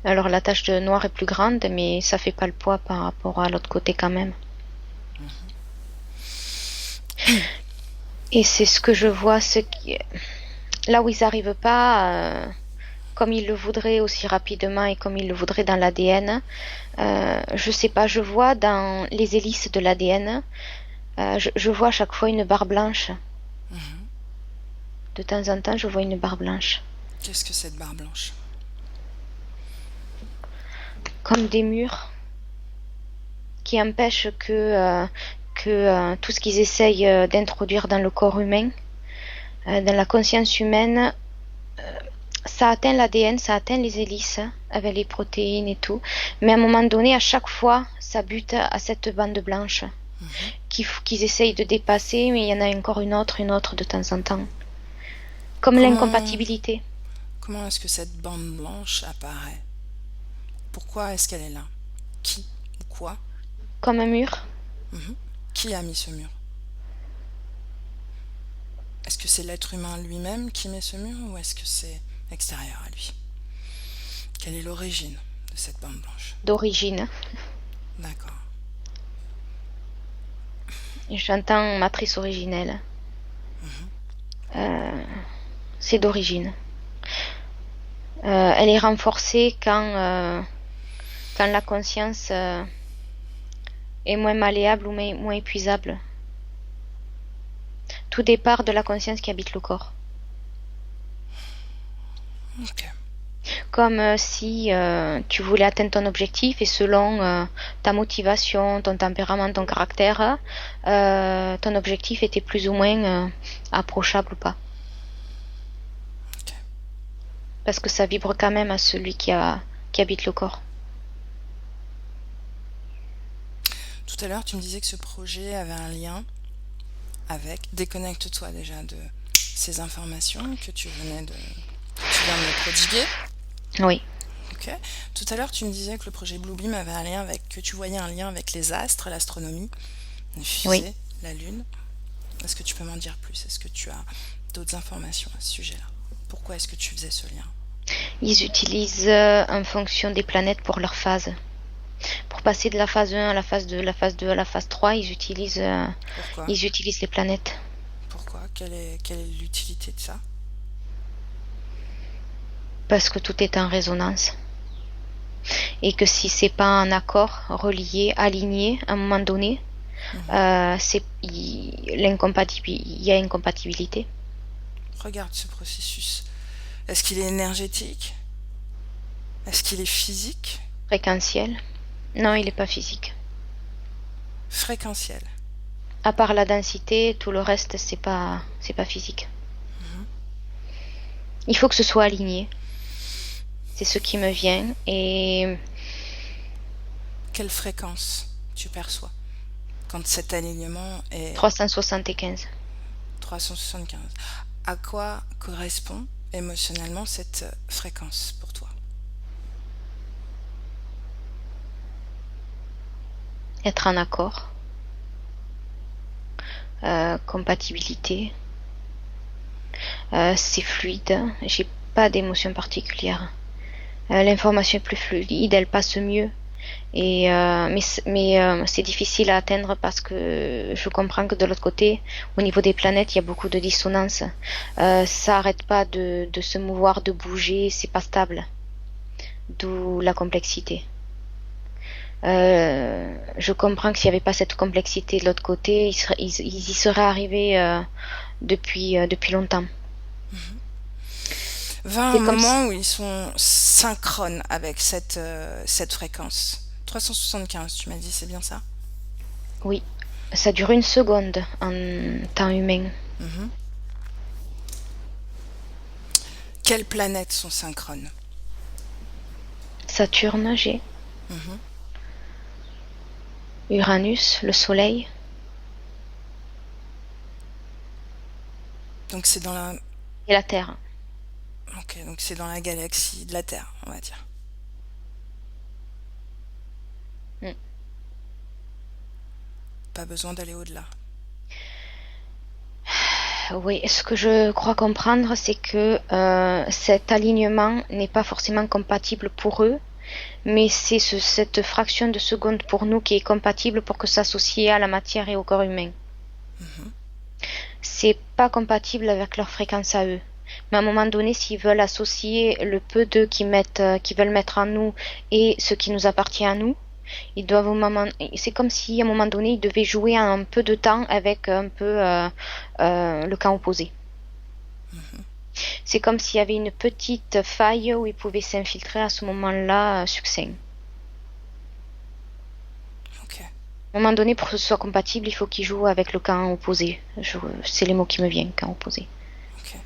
Alors la tache de noir est plus grande, mais ça fait pas le poids par rapport à l'autre côté quand même. Et c'est ce que je vois, là où ils n'arrivent pas, comme ils le voudraient aussi rapidement et comme ils le voudraient dans l'ADN, je sais pas, je vois dans les hélices de l'ADN, je vois à chaque fois une barre blanche. De temps en temps, je vois une barre blanche. Qu'est-ce que cette barre blanche? Comme des murs qui empêchent que tout ce qu'ils essayent d'introduire dans le corps humain, dans la conscience humaine, ça atteint l'ADN, ça atteint les hélices avec les protéines et tout. Mais à un moment donné, à chaque fois, ça bute à cette bande blanche qu'ils essayent de dépasser, mais il y en a encore une autre de temps en temps. Comme l'incompatibilité. Comment est-ce que cette bande blanche apparaît? Pourquoi est-ce qu'elle est là? Qui ou quoi? Comme un mur. Qui a mis ce mur? Est-ce que c'est l'être humain lui-même qui met ce mur ou est-ce que c'est extérieur à lui? Quelle est l'origine de cette bande blanche? D'origine. D'accord. J'entends matrice originelle. C'est d'origine. Elle est renforcée quand la conscience est moins malléable ou moins épuisable. Tout départ de la conscience qui habite le corps. Ok. Comme si tu voulais atteindre ton objectif et selon ta motivation, ton tempérament, ton caractère, ton objectif était plus ou moins approchable ou pas. Ok. Parce que ça vibre quand même à celui qui habite le corps. Tout à l'heure, tu me disais que ce projet avait un lien avec... Déconnecte-toi déjà de ces informations que tu viens de me prodiguer. Oui. Ok. Tout à l'heure, tu me disais que le projet Bluebeam avait un lien avec... que tu voyais un lien avec les astres, l'astronomie, les fusées, Oui. la Lune. Est-ce que tu peux m'en dire plus? Est-ce que tu as d'autres informations à ce sujet-là? Pourquoi est-ce que tu faisais ce lien? Ils utilisent en fonction des planètes pour leur phase. Pour passer de la phase 1 à la phase 2, la phase 2 à la phase 3, ils utilisent les planètes. Pourquoi? Quelle est l'utilité de ça? Parce que tout est en résonance. Et que si c'est pas en accord, relié, aligné, à un moment donné, il y a incompatibilité. Regarde ce processus. Est-ce qu'il est énergétique? Est-ce qu'il est physique? Fréquentiel. Non, il n'est pas physique. Fréquentiel. À part la densité, tout le reste, c'est pas physique. Il faut que ce soit aligné. C'est ce qui me vient. Et Quelle fréquence tu perçois quand cet alignement est 375. 375? À quoi correspond émotionnellement cette fréquence pour toi? Être en accord. Compatibilité. C'est fluide. J'ai pas d'émotion particulière. L'information est plus fluide, elle passe mieux. Mais c'est difficile à atteindre parce que je comprends que de l'autre côté, au niveau des planètes, il y a beaucoup de dissonance. Ça arrête pas de se mouvoir, de bouger, c'est pas stable. D'où la complexité. Je comprends que s'il n'y avait pas cette complexité de l'autre côté, ils y seraient arrivés depuis longtemps. Va un moment où ils sont synchrones avec cette fréquence. 375, tu m'as dit, c'est bien ça? Oui, ça dure une seconde en temps humain. Quelles planètes sont synchrones? Saturne, j'ai. Uranus, le Soleil. Donc c'est dans la... Et la Terre. Ok, donc c'est dans la galaxie de la Terre, on va dire. Pas besoin d'aller au-delà. Oui, ce que je crois comprendre, c'est que cet alignement n'est pas forcément compatible pour eux, mais c'est cette fraction de seconde pour nous qui est compatible pour que ça s'associe à la matière et au corps humain. C'est pas compatible avec leur fréquence à eux. Mais à un moment donné, s'ils veulent associer le peu d'eux qui veulent mettre en nous et ce qui nous appartient à nous, ils doivent c'est comme si à un moment donné ils devaient jouer un peu de temps avec un peu le camp opposé. C'est comme s'il y avait une petite faille où il pouvait s'infiltrer à ce moment-là, succinct. Ok. À un moment donné, pour que ce soit compatible, il faut qu'il joue avec le camp opposé. C'est les mots qui me viennent, camp opposé. Ok.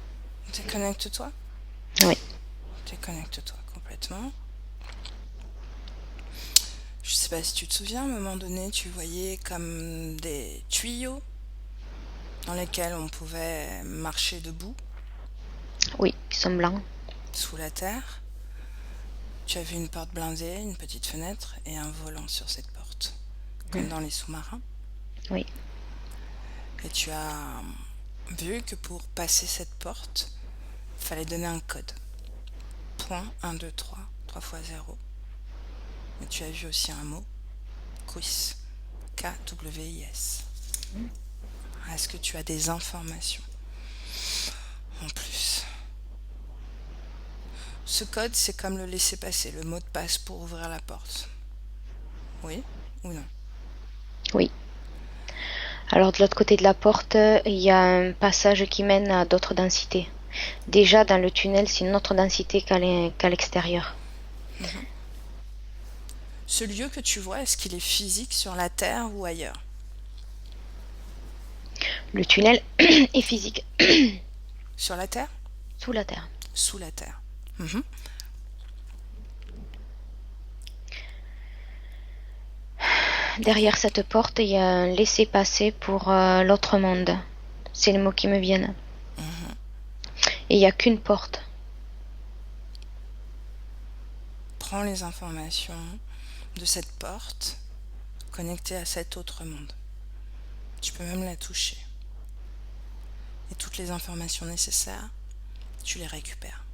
Déconnecte-toi. Oui. Déconnecte-toi complètement. Je sais pas si tu te souviens, à un moment donné, tu voyais comme des tuyaux dans lesquels on pouvait marcher debout, Oui, ils sont blancs. sous la terre. Tu as vu une porte blindée, une petite fenêtre et un volant sur cette porte, comme dans les sous-marins. Oui. Et tu as vu que pour passer cette porte, il fallait donner un code. Point 1, 2, 3, 3 fois 0. Mais tu as vu aussi un mot, quiz, K-W-I-S. Est-ce que tu as des informations en plus? Ce code, c'est comme le laisser-passer, le mot de passe pour ouvrir la porte. Oui ou non? Oui. Alors de l'autre côté de la porte, il y a un passage qui mène à d'autres densités. Déjà dans le tunnel, c'est une autre densité qu'à l'extérieur. Ce lieu que tu vois, est-ce qu'il est physique sur la Terre ou ailleurs? Le tunnel est physique. Sur la Terre? Sous la terre. Sous la Terre. Mhm. Derrière cette porte, il y a un laissez-passer pour l'autre monde. C'est les mots qui me viennent. Et il n'y a qu'une porte. Prends les informations de cette porte connectée à cet autre monde. Tu peux même la toucher. Et toutes les informations nécessaires, tu les récupères.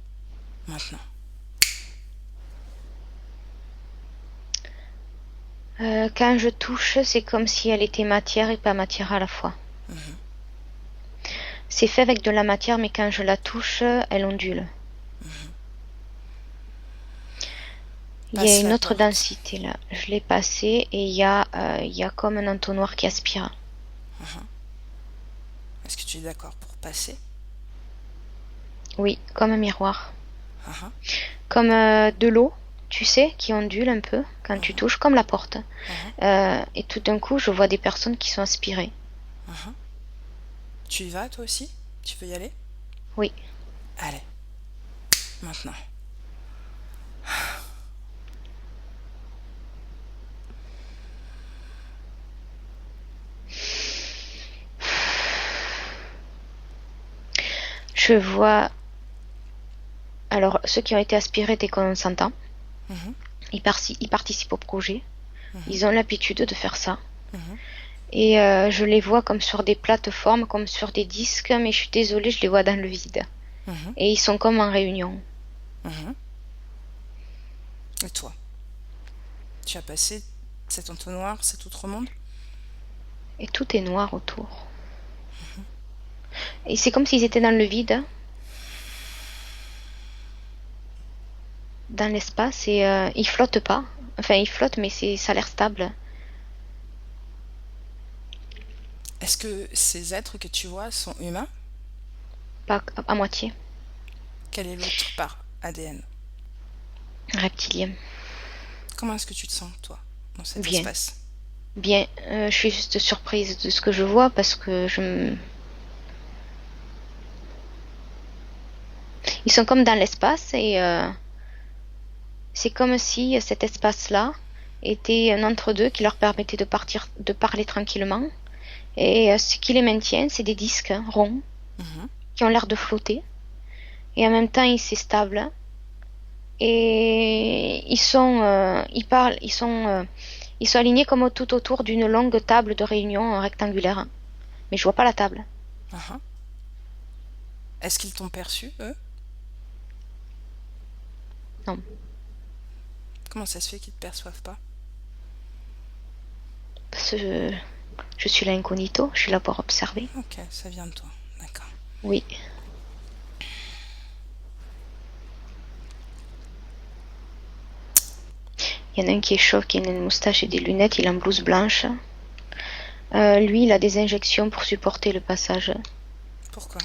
Maintenant. Quand je touche, c'est comme si elle était matière et pas matière à la fois. C'est fait avec de la matière, mais quand je la touche, elle ondule. Il y a Passe une la autre porte. densité là. Je l'ai passée et il y a comme un entonnoir qui aspire. Est-ce que tu es d'accord pour passer? Oui, comme un miroir. Ah, Comme de l'eau, tu sais, qui ondule un peu quand tu touches, comme la porte. Et tout d'un coup, je vois des personnes qui sont aspirées. Tu y vas toi aussi? Tu veux y aller? Oui. Allez. Maintenant. Je vois. Alors, ceux qui ont été aspirés dès qu'on s'entend, ils participent au projet. Ils ont l'habitude de faire ça. Et je les vois comme sur des plateformes, comme sur des disques, mais je suis désolée, je les vois dans le vide. Et ils sont comme en réunion. Et toi? Tu as passé cet entonnoir, cet autre monde? Et tout est noir autour. Et c'est comme s'ils étaient dans le vide, dans l'espace, et ils flottent pas. Enfin, ils flottent, mais ça a l'air stable. Est-ce que ces êtres que tu vois sont humains? Pas à moitié. Quel est l'autre par ADN? Reptilien. Comment est-ce que tu te sens, toi, dans cet Bien. espace? Bien, je suis juste surprise de ce que je vois parce que Ils sont comme dans l'espace et c'est comme si cet espace-là était un entre-deux qui leur permettait de parler tranquillement. Et ce qui les maintient, c'est des disques ronds qui ont l'air de flotter. Et en même temps, c'est stable. Et ils sont alignés comme tout autour d'une longue table de réunion rectangulaire. Mais je vois pas la table. Est-ce qu'ils t'ont perçu, eux? Non. Comment ça se fait qu'ils te perçoivent pas? Parce que je suis là incognito, je suis là pour observer. Ok, ça vient de toi, d'accord. Oui. Il y en a un qui est chauve, qui a une moustache et des lunettes, il a une blouse blanche. Lui, il a des injections pour supporter le passage. Pourquoi?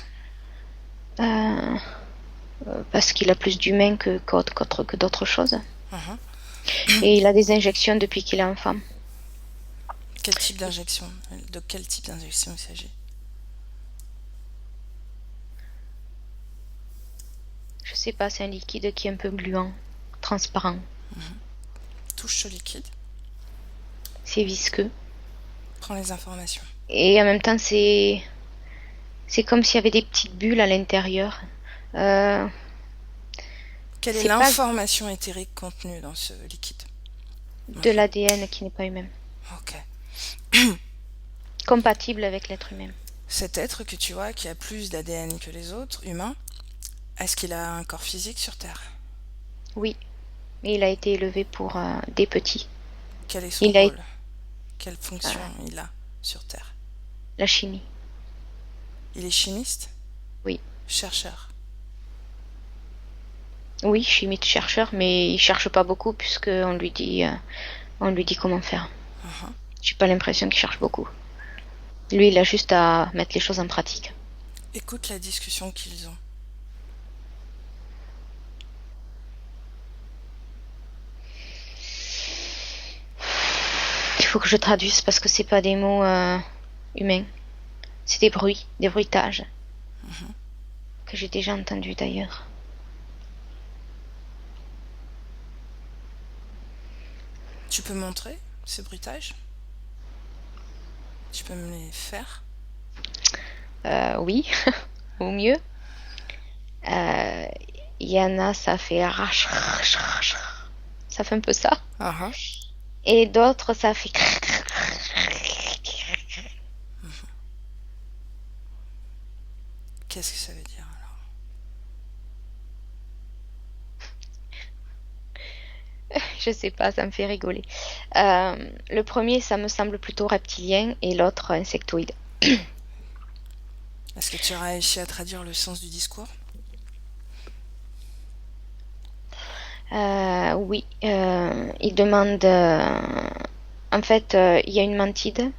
parce qu'il a plus d'humain que d'autres choses. Mhm. Et il a des injections depuis qu'il est enfant. Quel type d'injection? De quel type d'injection il s'agit? Je sais pas, c'est un liquide qui est un peu gluant, transparent. Touche ce liquide, C'est visqueux. prends les informations. Et en même temps, c'est comme s'il y avait des petites bulles à l'intérieur. Euh, Quelle est c'est pas l'information éthérique contenue dans ce liquide de maintenant? l'ADN qui n'est pas humain. Ok. Compatible avec l'être humain. Cet être que tu vois, qui a plus d'ADN que les autres humains, est-ce qu'il a un corps physique sur Terre? Oui, mais il a été élevé pour des petits. Quel est son Il a rôle? Quelle fonction il a sur Terre? la chimie. Il est chimiste? Oui. Chercheur? Oui, chimiste chercheur, mais il cherche pas beaucoup puisque on lui dit comment faire. Mhm. J'ai pas l'impression qu'il cherche beaucoup. Lui, il a juste à mettre les choses en pratique. Écoute la discussion qu'ils ont. Il faut que je traduise parce que c'est pas des mots humains. C'est des bruits, des bruitages que j'ai déjà entendus d'ailleurs. Tu peux montrer ces bruitages? Tu peux me les faire? Oui, au mieux. Il y en a, ça fait arrache, ça fait un peu ça. Mhm. Et d'autres, ça fait. Qu'est-ce que ça veut dire alors? Je sais pas, ça me fait rigoler. Le premier, ça me semble plutôt reptilien et l'autre insectoïde. Est-ce que tu as réussi à traduire le sens du discours? Oui, il demande. En fait, il y a une mantide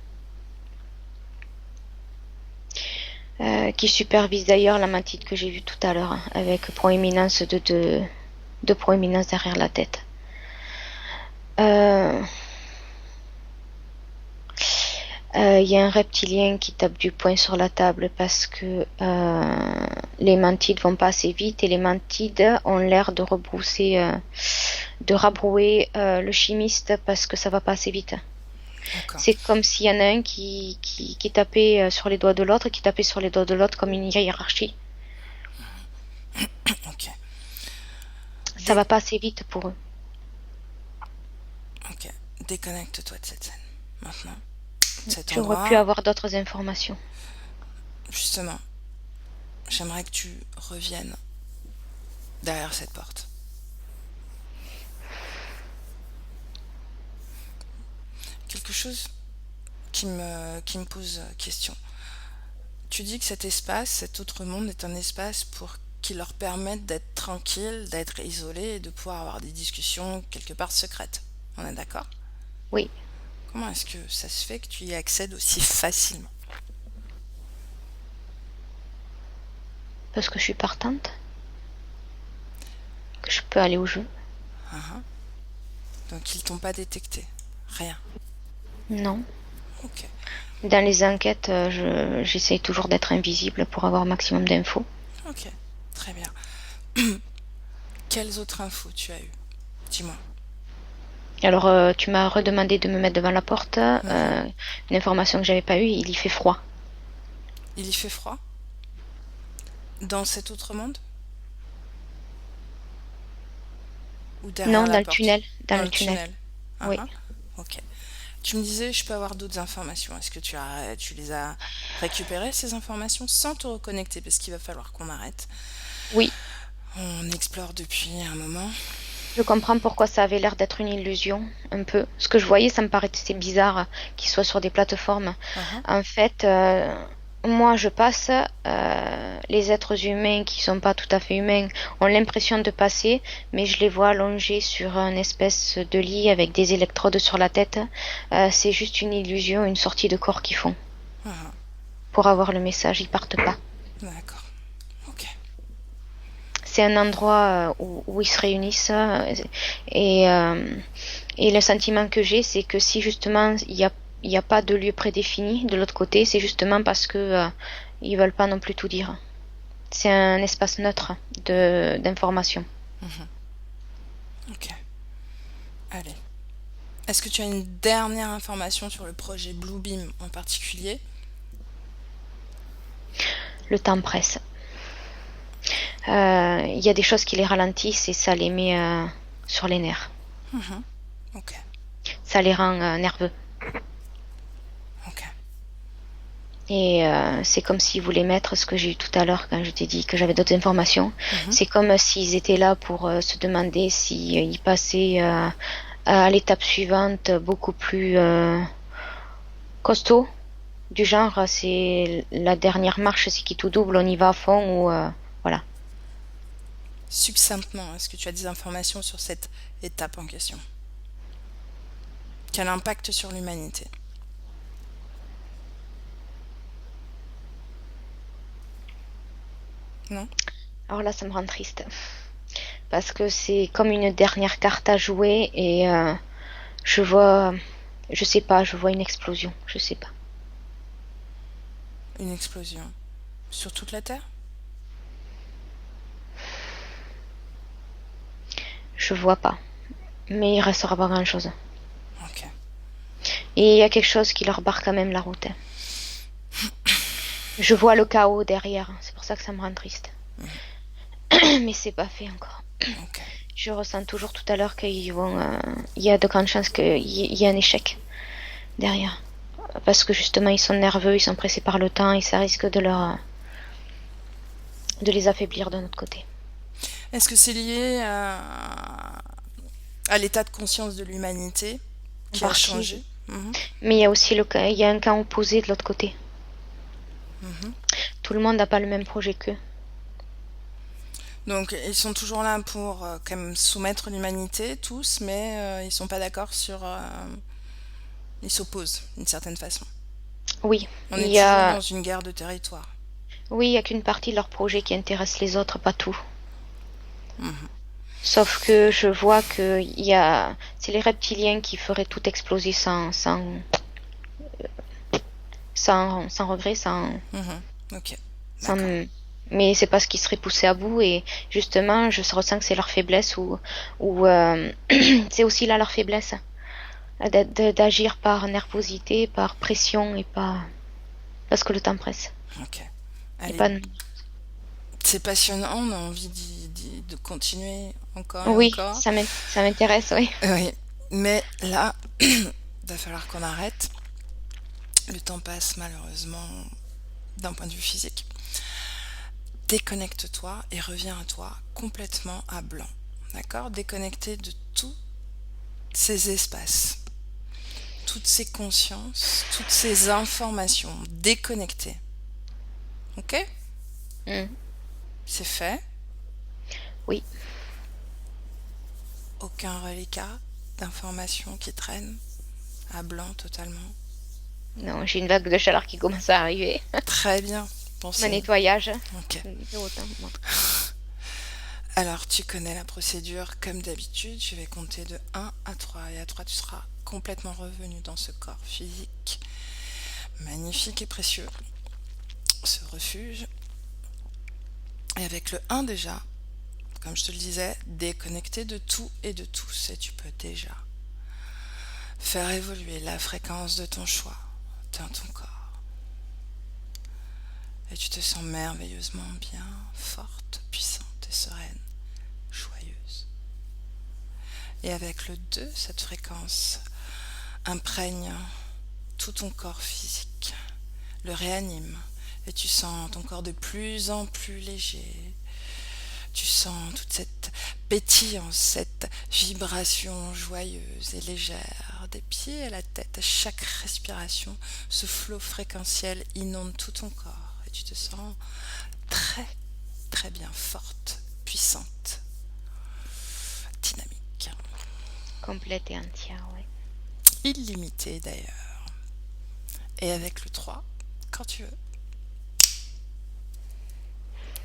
qui supervise d'ailleurs la mantide que j'ai vue tout à l'heure, avec proéminence de proéminence derrière la tête. Il y a un reptilien qui tape du poing sur la table parce que les mantides vont pas assez vite et les mantides ont l'air de de rabrouer le chimiste parce que ça va pas assez vite. D'accord. C'est comme s'il y en a un qui tapait sur les doigts de l'autre, qui tapait sur les doigts de l'autre comme une hiérarchie. Ok. Ça va pas assez vite pour eux. Ok. Déconnecte-toi de cette scène. Maintenant, cet J'aurais pu endroit, avoir d'autres informations. justement, j'aimerais que tu reviennes derrière cette porte. Quelque chose qui me pose question. Tu dis que cet espace, cet autre monde est un espace pour qui leur permette d'être tranquilles, d'être isolés et de pouvoir avoir des discussions quelque part secrètes. On est d'accord? Oui, Comment est-ce que ça se fait que tu y accèdes aussi facilement? parce que je suis partante, que je peux aller où je veux. Uhum. Donc ils t'ont pas détecté. Rien. Non. Ok. Dans les enquêtes, j'essaie toujours d'être invisible pour avoir un maximum d'infos. Ok. Très bien. Quelles autres infos tu as eues? Dis-moi. Alors, tu m'as redemandé de me mettre devant la porte. Mhm. Une information que j'avais pas eue, il y fait froid. Il y fait froid? Dans cet autre monde? Ou Non, derrière dans la le porte? tunnel. Dans Dans le le tunnel. tunnel. Oui. Uhum. Ok. Tu me disais, je peux avoir d'autres informations. Est-ce que tu les as récupérées, ces informations, sans te reconnecter? Parce qu'il va falloir qu'on arrête. Oui. On explore depuis un moment. Je comprends pourquoi ça avait l'air d'être une illusion, un peu. Ce que je voyais, ça me paraissait bizarre qu'ils soient sur des plateformes. Uhum. En fait, moi, je passe. Les êtres humains qui sont pas tout à fait humains ont l'impression de passer, mais je les vois allongés sur un espèce de lit avec des électrodes sur la tête. C'est juste une illusion, une sortie de corps qu'ils font. Uhum. Pour avoir le message, ils partent pas. D'accord. Ok. c'est un endroit où ils se réunissent et, euh, et le sentiment que j'ai, c'est que si justement il y a pas de lieu prédéfini de l'autre côté, c'est justement parce que ils veulent pas non plus tout dire. C'est un espace neutre de d'information. Ok. Allez. Est-ce que tu as une dernière information sur le projet Bluebeam en particulier? Le temps presse. Il y a des choses qui les ralentissent et ça les met sur les nerfs. Ok. Ça les rend nerveux. Ok. Et c'est comme s'ils voulaient mettre ce que j'ai eu tout à l'heure quand je t'ai dit que j'avais d'autres informations. C'est comme s'ils étaient là pour se demander s'ils passaient à l'étape suivante beaucoup plus costaud. Du genre, c'est la dernière marche, c'est qui tout double, on y va à fond ou voilà. Succinctement, est-ce que tu as des informations sur cette étape en question? Quel impact sur l'humanité? Non? Alors là, ça me rend triste parce que c'est comme une dernière carte à jouer et je vois, je sais pas, je vois une explosion, je sais pas. Une explosion. Sur toute la Terre? Je vois pas, mais il restera pas grand chose. Ok. Et il y a quelque chose qui leur barre quand même la route. Je vois le chaos derrière, c'est pour ça que ça me rend triste. Mais c'est pas fait encore. Ok. Je ressens toujours tout à l'heure qu'il y a de grandes chances qu'il y ait un échec derrière. Parce que justement, ils sont nerveux, ils sont pressés par le temps et ça risque de les affaiblir de notre côté. Est-ce que c'est lié à l'état de conscience de l'humanité En qui a partie, changé? oui. Mais il y a aussi il y a un camp opposé de l'autre côté. Tout le monde n'a pas le même projet qu'eux. Donc ils sont toujours là pour quand même soumettre l'humanité, tous, mais ils sont pas d'accord sur... ils s'opposent d'une certaine façon. Oui, On il est y toujours a, dans une guerre de territoire. oui, il y a qu'une partie de leur projet qui intéresse les autres, pas tout. Sauf que je vois que c'est les reptiliens qui feraient tout exploser sans regret, Ok, sans, d'accord. mais c'est parce qu'ils seraient poussés à bout et justement, je ressens que c'est leur faiblesse ou c'est aussi là leur faiblesse d'agir par nervosité, par pression et pas parce que le temps presse. Ok. Et Allez, pas, c'est passionnant, on a envie de continuer encore et oui, encore. ça m'intéresse, oui. Oui, mais là, va falloir qu'on arrête. Le temps passe malheureusement d'un point de vue physique. Déconnecte-toi et reviens à toi complètement à blanc. D'accord? Déconnecté de tous ces espaces, toutes ces consciences, toutes ces informations. Déconnecté. Ok? Mm. C'est fait. Oui, Aucun reliquat d'informations qui traînent à blanc totalement. non, j'ai une vague de chaleur qui commence à arriver. Très bien Mon pensé. nettoyage. Ok. Autant, bon. Alors, tu connais la procédure comme d'habitude. Je vais compter de 1 à 3. Et à 3, tu seras complètement revenu dans ce corps physique magnifique et précieux, ce refuge. Et avec le 1 déjà, comme je te le disais, déconnecté de tout et de tous. Et tu peux déjà faire évoluer la fréquence de ton choix dans ton corps. Et tu te sens merveilleusement bien, forte, puissante et sereine, joyeuse. Et avec le 2, cette fréquence imprègne tout ton corps physique, le réanime, et tu sens ton corps de plus en plus léger. Tu sens toute cette pétillance, cette vibration joyeuse et légère, des pieds à la tête. À chaque respiration, ce flot fréquentiel inonde tout ton corps et tu te sens très, très bien forte, puissante, dynamique, Complète et entière, oui. illimitée d'ailleurs. Et avec le 3, quand tu veux,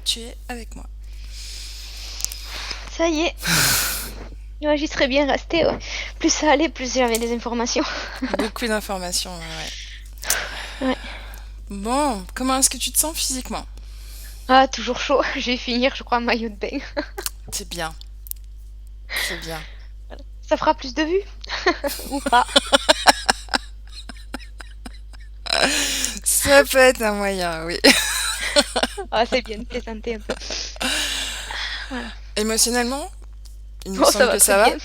tu es avec moi. Ça y est. Ouais, j'y serais bien restée, ouais. Plus ça allait, plus j'avais des informations. Beaucoup d'informations, ouais. Ouais. Bon, comment est-ce que tu te sens physiquement? Ah, toujours chaud. Je vais finir, je crois, un maillot de bain. C'est bien, c'est bien. Ça fera plus de vues ou pas? Ça peut être un moyen, oui. Ah, c'est bien de plaisanter un peu. Voilà. Émotionnellement, il me Bon, ça semble que va très ça va. bien.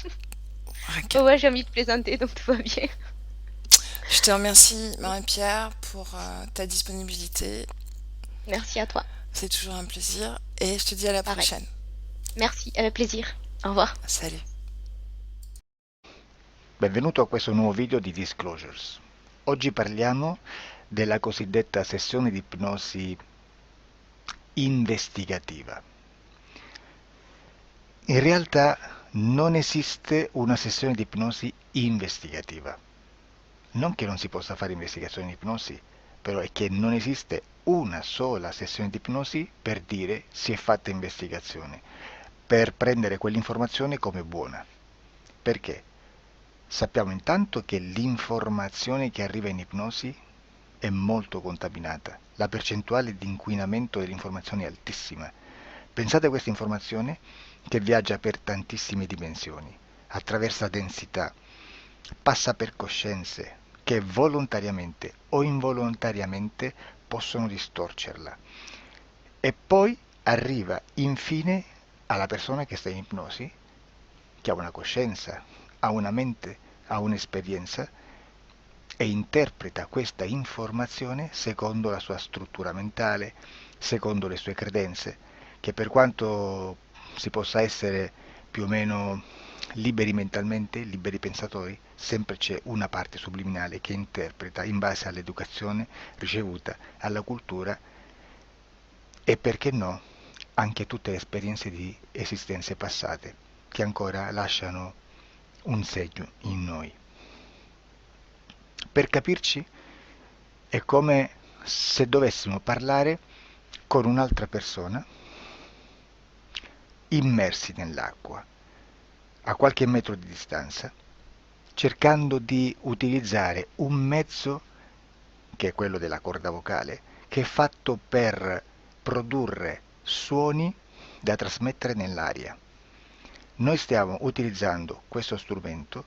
Ok. Oh, ouais, j'ai envie de plaisanter, donc tout va bien. Je te remercie, Marie-Pierre, pour ta disponibilité. Merci à toi. C'est toujours un plaisir. Et je te dis à la Pareil. prochaine. Merci, avec plaisir. Au revoir. Salut. Benvenuto a questo nuovo video di Disclosures. Oggi parliamo della cosiddetta sessione di ipnosi investigativa. In realtà non esiste una sessione di ipnosi investigativa. Non che non si possa fare investigazione di ipnosi, però è che non esiste una sola sessione di ipnosi per dire si è fatta investigazione, per prendere quell'informazione come buona. Perché? Sappiamo intanto che l'informazione che arriva in ipnosi è molto contaminata. La percentuale di inquinamento dell'informazione è altissima. Pensate a questa informazione che viaggia per tantissime dimensioni, attraversa densità, passa per coscienze che volontariamente o involontariamente possono distorcerla. E poi arriva infine alla persona che sta in ipnosi, che ha una coscienza, ha una mente, ha un'esperienza e interpreta questa informazione secondo la sua struttura mentale, secondo le sue credenze, che per quanto si possa essere più o meno liberi mentalmente, liberi pensatori, sempre c'è una parte subliminale che interpreta in base all'educazione ricevuta, alla cultura e perché no, anche tutte le esperienze di esistenze passate che ancora lasciano un segno in noi. Per capirci, è come se dovessimo parlare con un'altra persona immersi nell'acqua, a qualche metro di distanza, cercando di utilizzare un mezzo, che è quello della corda vocale, che è fatto per produrre suoni da trasmettere nell'aria. Noi stiamo utilizzando questo strumento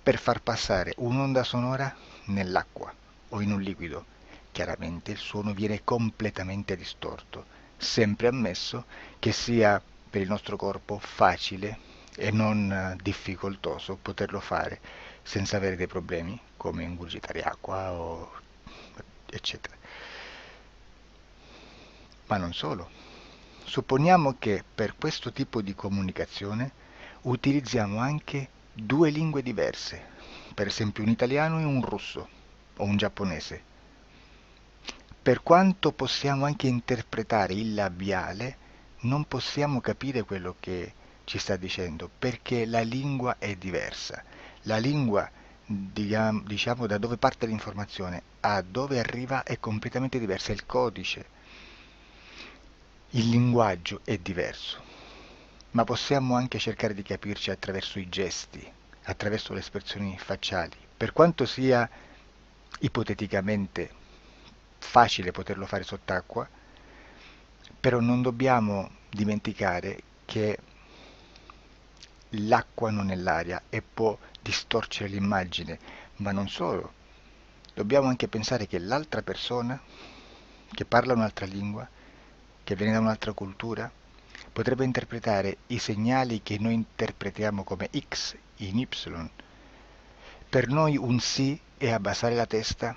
per far passare un'onda sonora nell'acqua o in un liquido. Chiaramente il suono viene completamente distorto, sempre ammesso che sia per il nostro corpo facile e non difficoltoso poterlo fare senza avere dei problemi come ingurgitare acqua o eccetera. Ma non solo. Supponiamo che per questo tipo di comunicazione utilizziamo anche due lingue diverse, per esempio un italiano e un russo o un giapponese. Per quanto possiamo anche interpretare il labiale, non possiamo capire quello che ci sta dicendo, perché la lingua è diversa. La lingua, diciamo, da dove parte l'informazione a dove arriva è completamente diversa, il codice, il linguaggio è diverso, ma possiamo anche cercare di capirci attraverso i gesti, attraverso le espressioni facciali. Per quanto sia ipoteticamente facile poterlo fare sott'acqua, però non dobbiamo dimenticare che l'acqua non è l'aria e può distorcere l'immagine, ma non solo. Dobbiamo anche pensare che l'altra persona, che parla un'altra lingua, che viene da un'altra cultura, potrebbe interpretare i segnali che noi interpretiamo come X in Y. Per noi un sì è abbassare la testa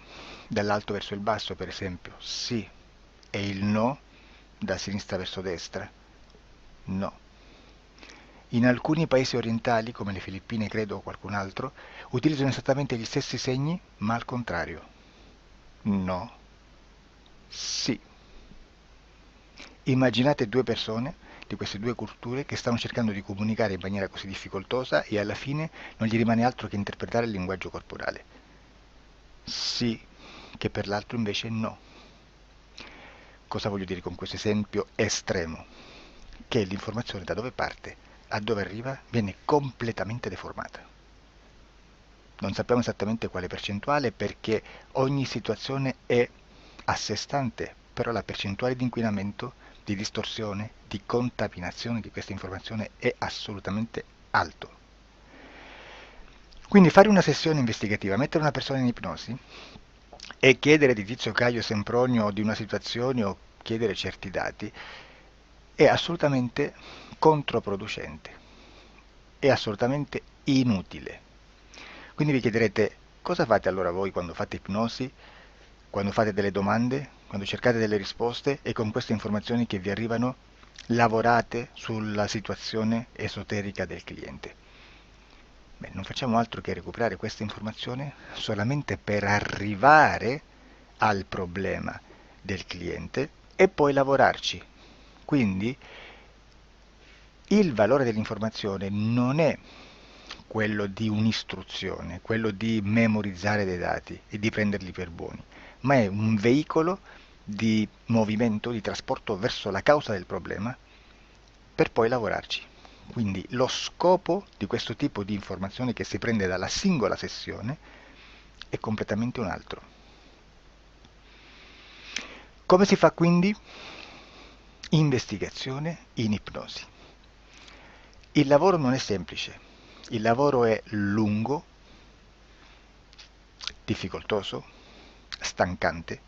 dall'alto verso il basso, per esempio, sì, e il no da sinistra verso destra, no. In alcuni paesi orientali, come le Filippine credo o qualcun altro, utilizzano esattamente gli stessi segni, ma al contrario. No, sì. Immaginate due persone di queste due culture che stanno cercando di comunicare in maniera così difficoltosa e alla fine non gli rimane altro che interpretare il linguaggio corporale. Sì, che per l'altro invece no. Cosa voglio dire con questo esempio estremo? Che l'informazione da dove parte? a dove arriva? Viene completamente deformata. Non sappiamo esattamente quale percentuale perché ogni situazione è a sé stante, però la percentuale di inquinamento, di distorsione, di contaminazione di questa informazione è assolutamente alto. Quindi fare una sessione investigativa, mettere una persona in ipnosi e chiedere di Tizio Caio Sempronio di una situazione o chiedere certi dati è assolutamente controproducente, è assolutamente inutile. Quindi vi chiederete cosa fate allora voi quando fate ipnosi, quando fate delle domande, quando cercate delle risposte e con queste informazioni che vi arrivano lavorate sulla situazione esoterica del cliente. Beh, non facciamo altro che recuperare questa informazione solamente per arrivare al problema del cliente e poi lavorarci. Quindi il valore dell'informazione non è quello di un'istruzione, quello di memorizzare dei dati e di prenderli per buoni, ma è un veicolo di movimento, di trasporto verso la causa del problema per poi lavorarci. Quindi lo scopo di questo tipo di informazione che si prende dalla singola sessione è completamente un altro. Come si fa quindi? Investigazione in ipnosi. Il lavoro non è semplice, il lavoro è lungo, difficoltoso, stancante.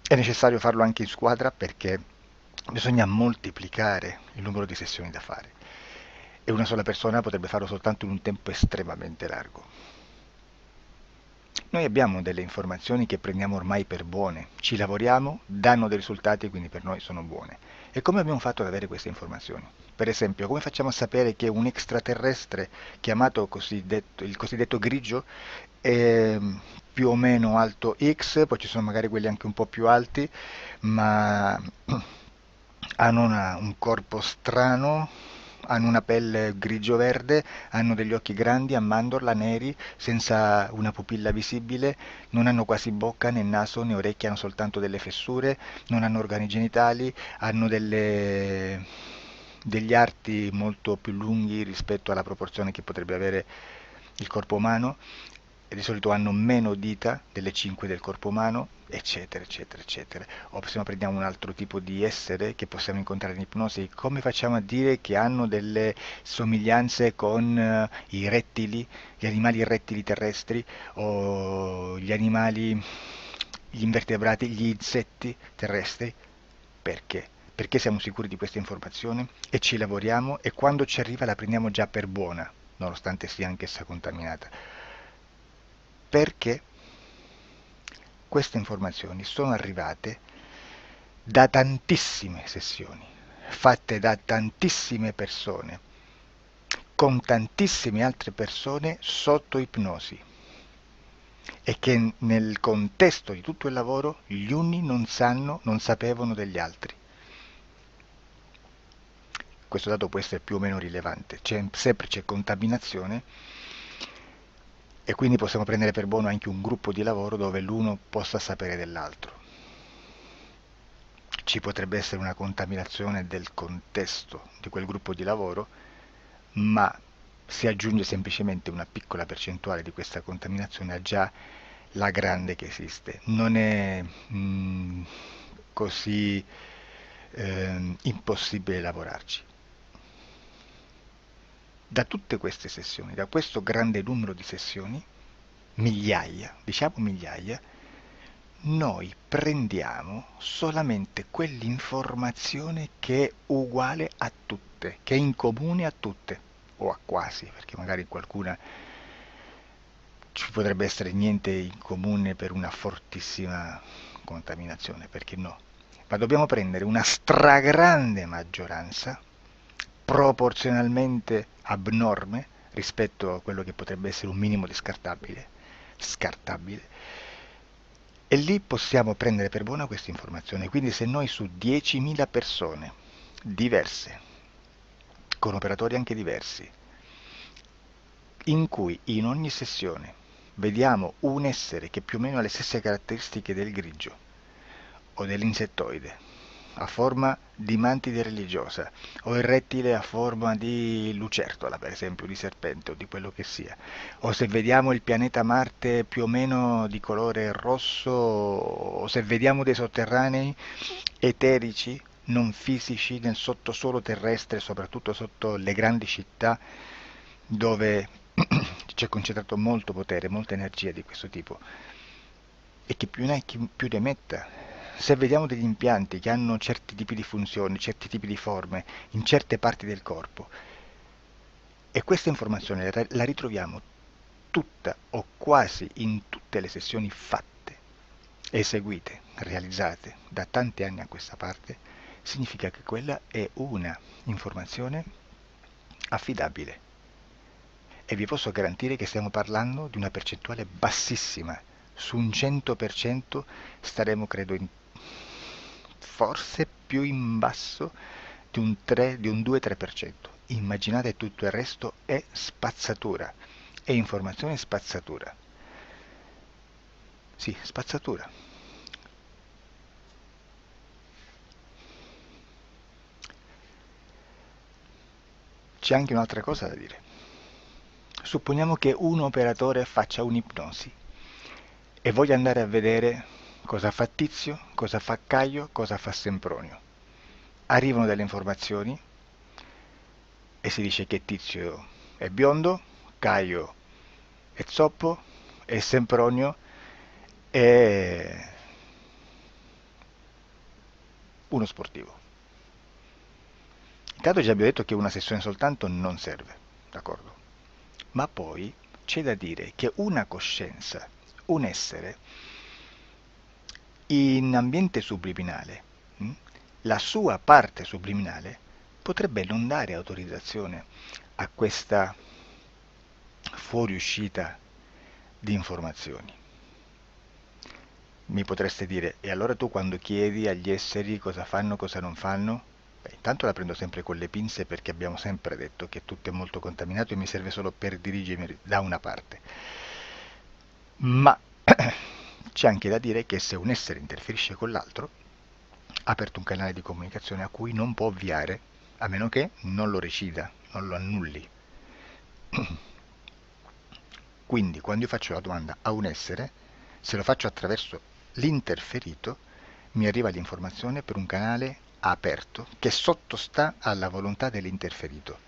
È necessario farlo anche in squadra perché bisogna moltiplicare il numero di sessioni da fare e una sola persona potrebbe farlo soltanto in un tempo estremamente largo. Noi abbiamo delle informazioni che prendiamo ormai per buone, ci lavoriamo, danno dei risultati e quindi per noi sono buone. E come abbiamo fatto ad avere queste informazioni? Per esempio, come facciamo a sapere che un extraterrestre chiamato il cosiddetto grigio è più o meno alto X, poi ci sono magari quelli anche un po' più alti, ma hanno un corpo strano, hanno una pelle grigio-verde, hanno degli occhi grandi a mandorla, neri, senza una pupilla visibile, non hanno quasi bocca né naso né orecchie, hanno soltanto delle fessure, non hanno organi genitali, hanno degli arti molto più lunghi rispetto alla proporzione che potrebbe avere il corpo umano, e di solito hanno meno dita delle 5 del corpo umano, eccetera, eccetera, eccetera. O se no prendiamo un altro tipo di essere che possiamo incontrare in ipnosi, come facciamo a dire che hanno delle somiglianze con i rettili, gli animali rettili terrestri o gli animali, gli invertebrati, gli insetti terrestri? Perché? Perché siamo sicuri di questa informazione e ci lavoriamo e quando ci arriva la prendiamo già per buona, nonostante sia anch'essa contaminata. Perché queste informazioni sono arrivate da tantissime sessioni, fatte da tantissime persone, con tantissime altre persone sotto ipnosi, e che nel contesto di tutto il lavoro gli uni non sapevano degli altri. Questo dato può essere più o meno rilevante, sempre c'è contaminazione e quindi possiamo prendere per buono anche un gruppo di lavoro dove l'uno possa sapere dell'altro. Ci potrebbe essere una contaminazione del contesto di quel gruppo di lavoro, ma si aggiunge semplicemente una piccola percentuale di questa contaminazione a già la grande che esiste. Non è così impossibile lavorarci. Da tutte queste sessioni, da questo grande numero di sessioni, migliaia, diciamo migliaia, noi prendiamo solamente quell'informazione che è uguale a tutte, che è in comune a tutte, o a quasi, perché magari qualcuna ci potrebbe essere niente in comune per una fortissima contaminazione, perché no? Ma dobbiamo prendere una stragrande maggioranza proporzionalmente abnorme rispetto a quello che potrebbe essere un minimo di scartabile, e lì possiamo prendere per buona questa informazione. Quindi se noi su 10.000 persone diverse, con operatori anche diversi, in cui in ogni sessione vediamo un essere che più o meno ha le stesse caratteristiche del grigio o dell'insettoide, ha forma di mantide religiosa, o il rettile a forma di lucertola, per esempio, di serpente o di quello che sia, o se vediamo il pianeta Marte più o meno di colore rosso, o se vediamo dei sotterranei eterici, non fisici, nel sottosuolo terrestre, soprattutto sotto le grandi città, dove c'è concentrato molto potere, molta energia di questo tipo, e che più ne hai più ne metta. Se vediamo degli impianti che hanno certi tipi di funzioni, certi tipi di forme in certe parti del corpo, e questa informazione la ritroviamo tutta o quasi in tutte le sessioni fatte, eseguite, realizzate da tanti anni a questa parte, significa che quella è una informazione affidabile. E vi posso garantire che stiamo parlando di una percentuale bassissima. Su un 100% staremo, credo, forse più in basso di un 3, di un 2-3%. Immaginate, tutto il resto è spazzatura, è informazione spazzatura. Sì, spazzatura. C'è anche un'altra cosa da dire. Supponiamo che un operatore faccia un'ipnosi e voglia andare a vedere cosa fa Tizio, cosa fa Caio, cosa fa Sempronio. Arrivano delle informazioni e si dice che Tizio è biondo, Caio è zoppo e Sempronio è uno sportivo. Intanto già abbiamo detto che una sessione soltanto non serve, d'accordo? Ma poi c'è da dire che una coscienza, un essere, in ambiente subliminale, la sua parte subliminale potrebbe non dare autorizzazione a questa fuoriuscita di informazioni. Mi potreste dire, e allora tu quando chiedi agli esseri cosa fanno, cosa non fanno? Beh, intanto la prendo sempre con le pinze, perché abbiamo sempre detto che tutto è molto contaminato e mi serve solo per dirigermi da una parte. Ma c'è anche da dire che se un essere interferisce con l'altro, ha aperto un canale di comunicazione a cui non può ovviare, a meno che non lo recida, non lo annulli. Quindi quando io faccio la domanda a un essere, se lo faccio attraverso l'interferito, mi arriva l'informazione per un canale aperto che sottostà alla volontà dell'interferito.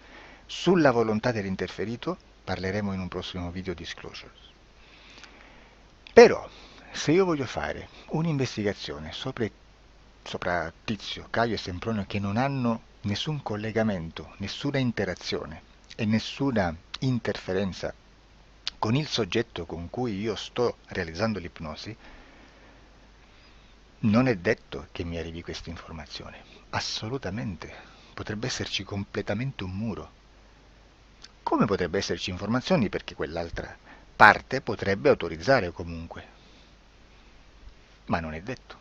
Sulla volontà dell'interferito parleremo in un prossimo video disclosures. Però, se io voglio fare un'investigazione sopra Tizio, Caio e Sempronio, che non hanno nessun collegamento, nessuna interazione e nessuna interferenza con il soggetto con cui io sto realizzando l'ipnosi, non è detto che mi arrivi questa informazione. Assolutamente. Potrebbe esserci completamente un muro. Come potrebbe esserci informazioni, perché quell'altra parte potrebbe autorizzare comunque. Ma non è detto.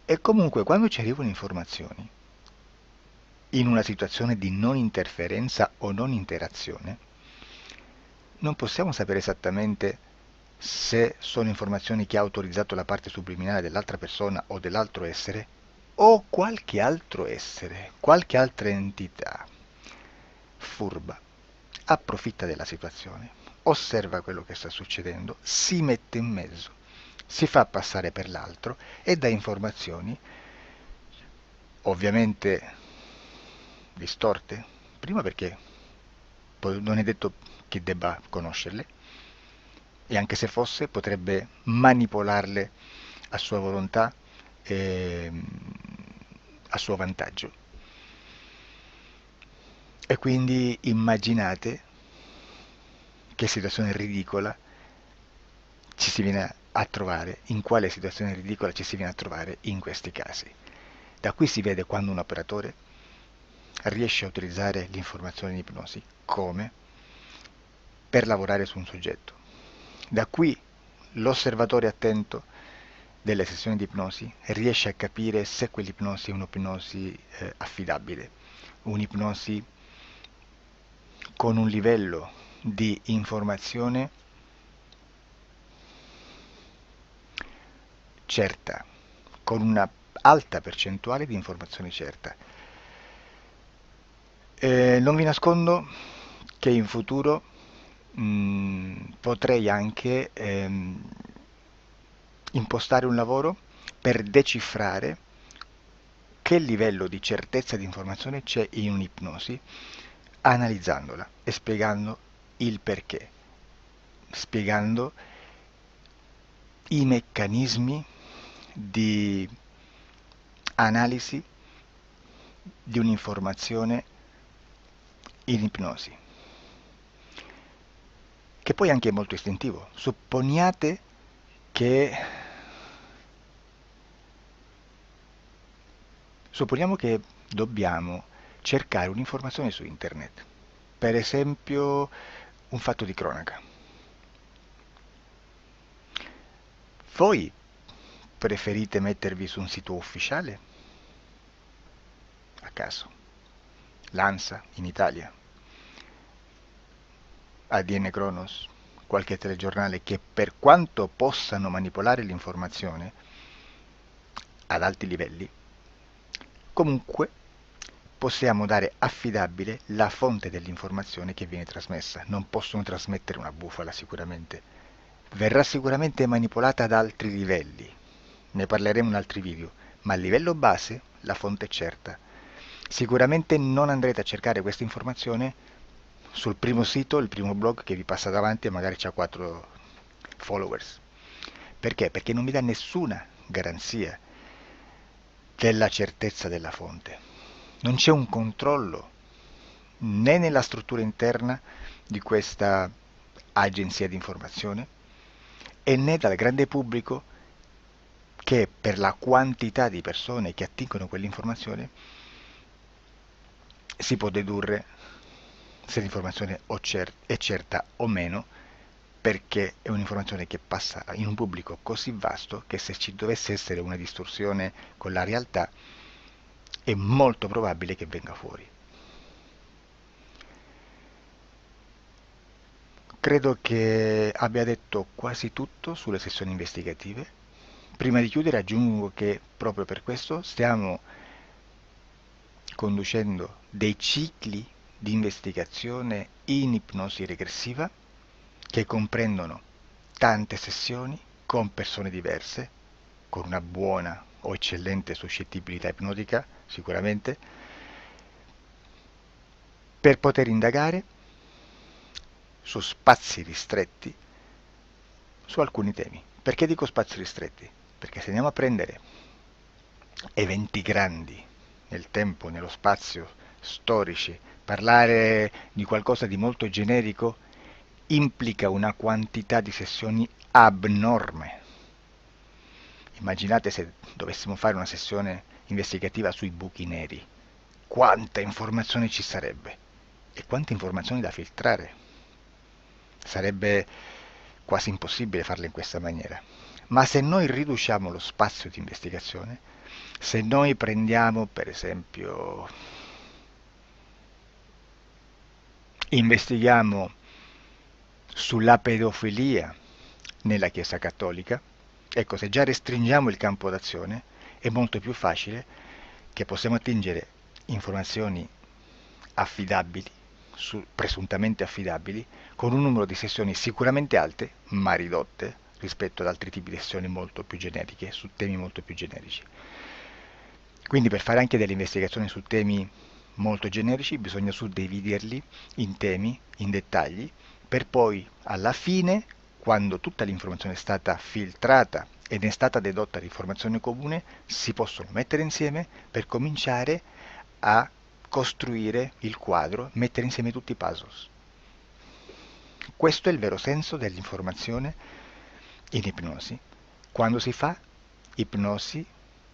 E comunque quando ci arrivano informazioni, in una situazione di non interferenza o non interazione, non possiamo sapere esattamente se sono informazioni che ha autorizzato la parte subliminale dell'altra persona o dell'altro essere, o qualche altro essere, qualche altra entità furba approfitta della situazione, osserva quello che sta succedendo, si mette in mezzo, si fa passare per l'altro e dà informazioni ovviamente distorte, prima perché poi non è detto che debba conoscerle, e anche se fosse potrebbe manipolarle a sua volontà e a suo vantaggio. E quindi immaginate che situazione ridicola ci si viene a trovare, in quale situazione ridicola ci si viene a trovare in questi casi. Da qui si vede quando un operatore riesce a utilizzare l'informazione in ipnosi come per lavorare su un soggetto. Da qui l'osservatore attento delle sessioni di ipnosi riesce a capire se quell'ipnosi è un'ipnosi affidabile, un'ipnosi con un livello di informazione certa, con una alta percentuale di informazione certa. Non vi nascondo che in futuro potrei anche impostare un lavoro per decifrare che livello di certezza di informazione c'è in un'ipnosi, analizzandola e spiegando il perché, spiegando i meccanismi di analisi di un'informazione in ipnosi, che poi anche è molto istintivo. Supponiamo che dobbiamo cercare un'informazione su internet, per esempio un fatto di cronaca. Voi preferite mettervi su un sito ufficiale? A caso. L'ANSA in Italia, ADN Kronos, qualche telegiornale che per quanto possano manipolare l'informazione ad alti livelli, comunque possiamo dare affidabile la fonte dell'informazione che viene trasmessa. Non possono trasmettere una bufala sicuramente. Verrà sicuramente manipolata ad altri livelli. Ne parleremo in altri video, ma a livello base la fonte è certa. Sicuramente non andrete a cercare questa informazione sul primo sito, il primo blog che vi passa davanti e magari ha 4 followers. Perché? Perché non vi dà nessuna garanzia della certezza della fonte. Non c'è un controllo né nella struttura interna di questa agenzia di informazione e né dal grande pubblico, che per la quantità di persone che attingono quell'informazione si può dedurre se l'informazione è certa o meno, perché è un'informazione che passa in un pubblico così vasto che se ci dovesse essere una distorsione con la realtà è molto probabile che venga fuori. Credo che abbia detto quasi tutto sulle sessioni investigative. Prima di chiudere aggiungo che proprio per questo stiamo conducendo dei cicli di investigazione in ipnosi regressiva che comprendono tante sessioni con persone diverse, con una buona o eccellente suscettibilità ipnotica sicuramente, per poter indagare su spazi ristretti su alcuni temi. Perché dico spazi ristretti? Perché se andiamo a prendere eventi grandi nel tempo, nello spazio, storici, parlare di qualcosa di molto generico implica una quantità di sessioni abnorme. Immaginate se dovessimo fare una sessione investigativa sui buchi neri. Quanta informazione ci sarebbe e quante informazioni da filtrare. Sarebbe quasi impossibile farlo in questa maniera. Ma se noi riduciamo lo spazio di investigazione, se noi prendiamo per esempio, investighiamo sulla pedofilia nella Chiesa Cattolica, ecco, se già restringiamo il campo d'azione è molto più facile che possiamo attingere informazioni affidabili, presuntamente affidabili, con un numero di sessioni sicuramente alte, ma ridotte rispetto ad altri tipi di sessioni molto più generiche, su temi molto più generici. Quindi per fare anche delle investigazioni su temi molto generici bisogna suddividerli in temi, in dettagli, per poi alla fine, quando tutta l'informazione è stata filtrata ed è stata dedotta l'informazione comune, si possono mettere insieme per cominciare a costruire il quadro, mettere insieme tutti i puzzles. Questo è il vero senso dell'informazione in ipnosi, quando si fa ipnosi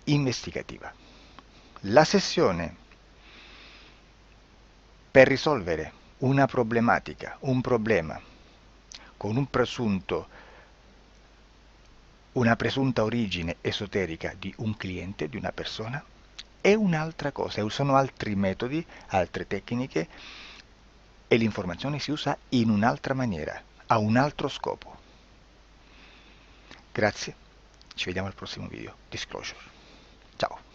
investigativa. La sessione per risolvere una problematica, un problema, con una presunta origine esoterica di un cliente, di una persona, è un'altra cosa, sono altri metodi, altre tecniche e l'informazione si usa in un'altra maniera, ha un altro scopo. Grazie, ci vediamo al prossimo video. Disclosure. Ciao.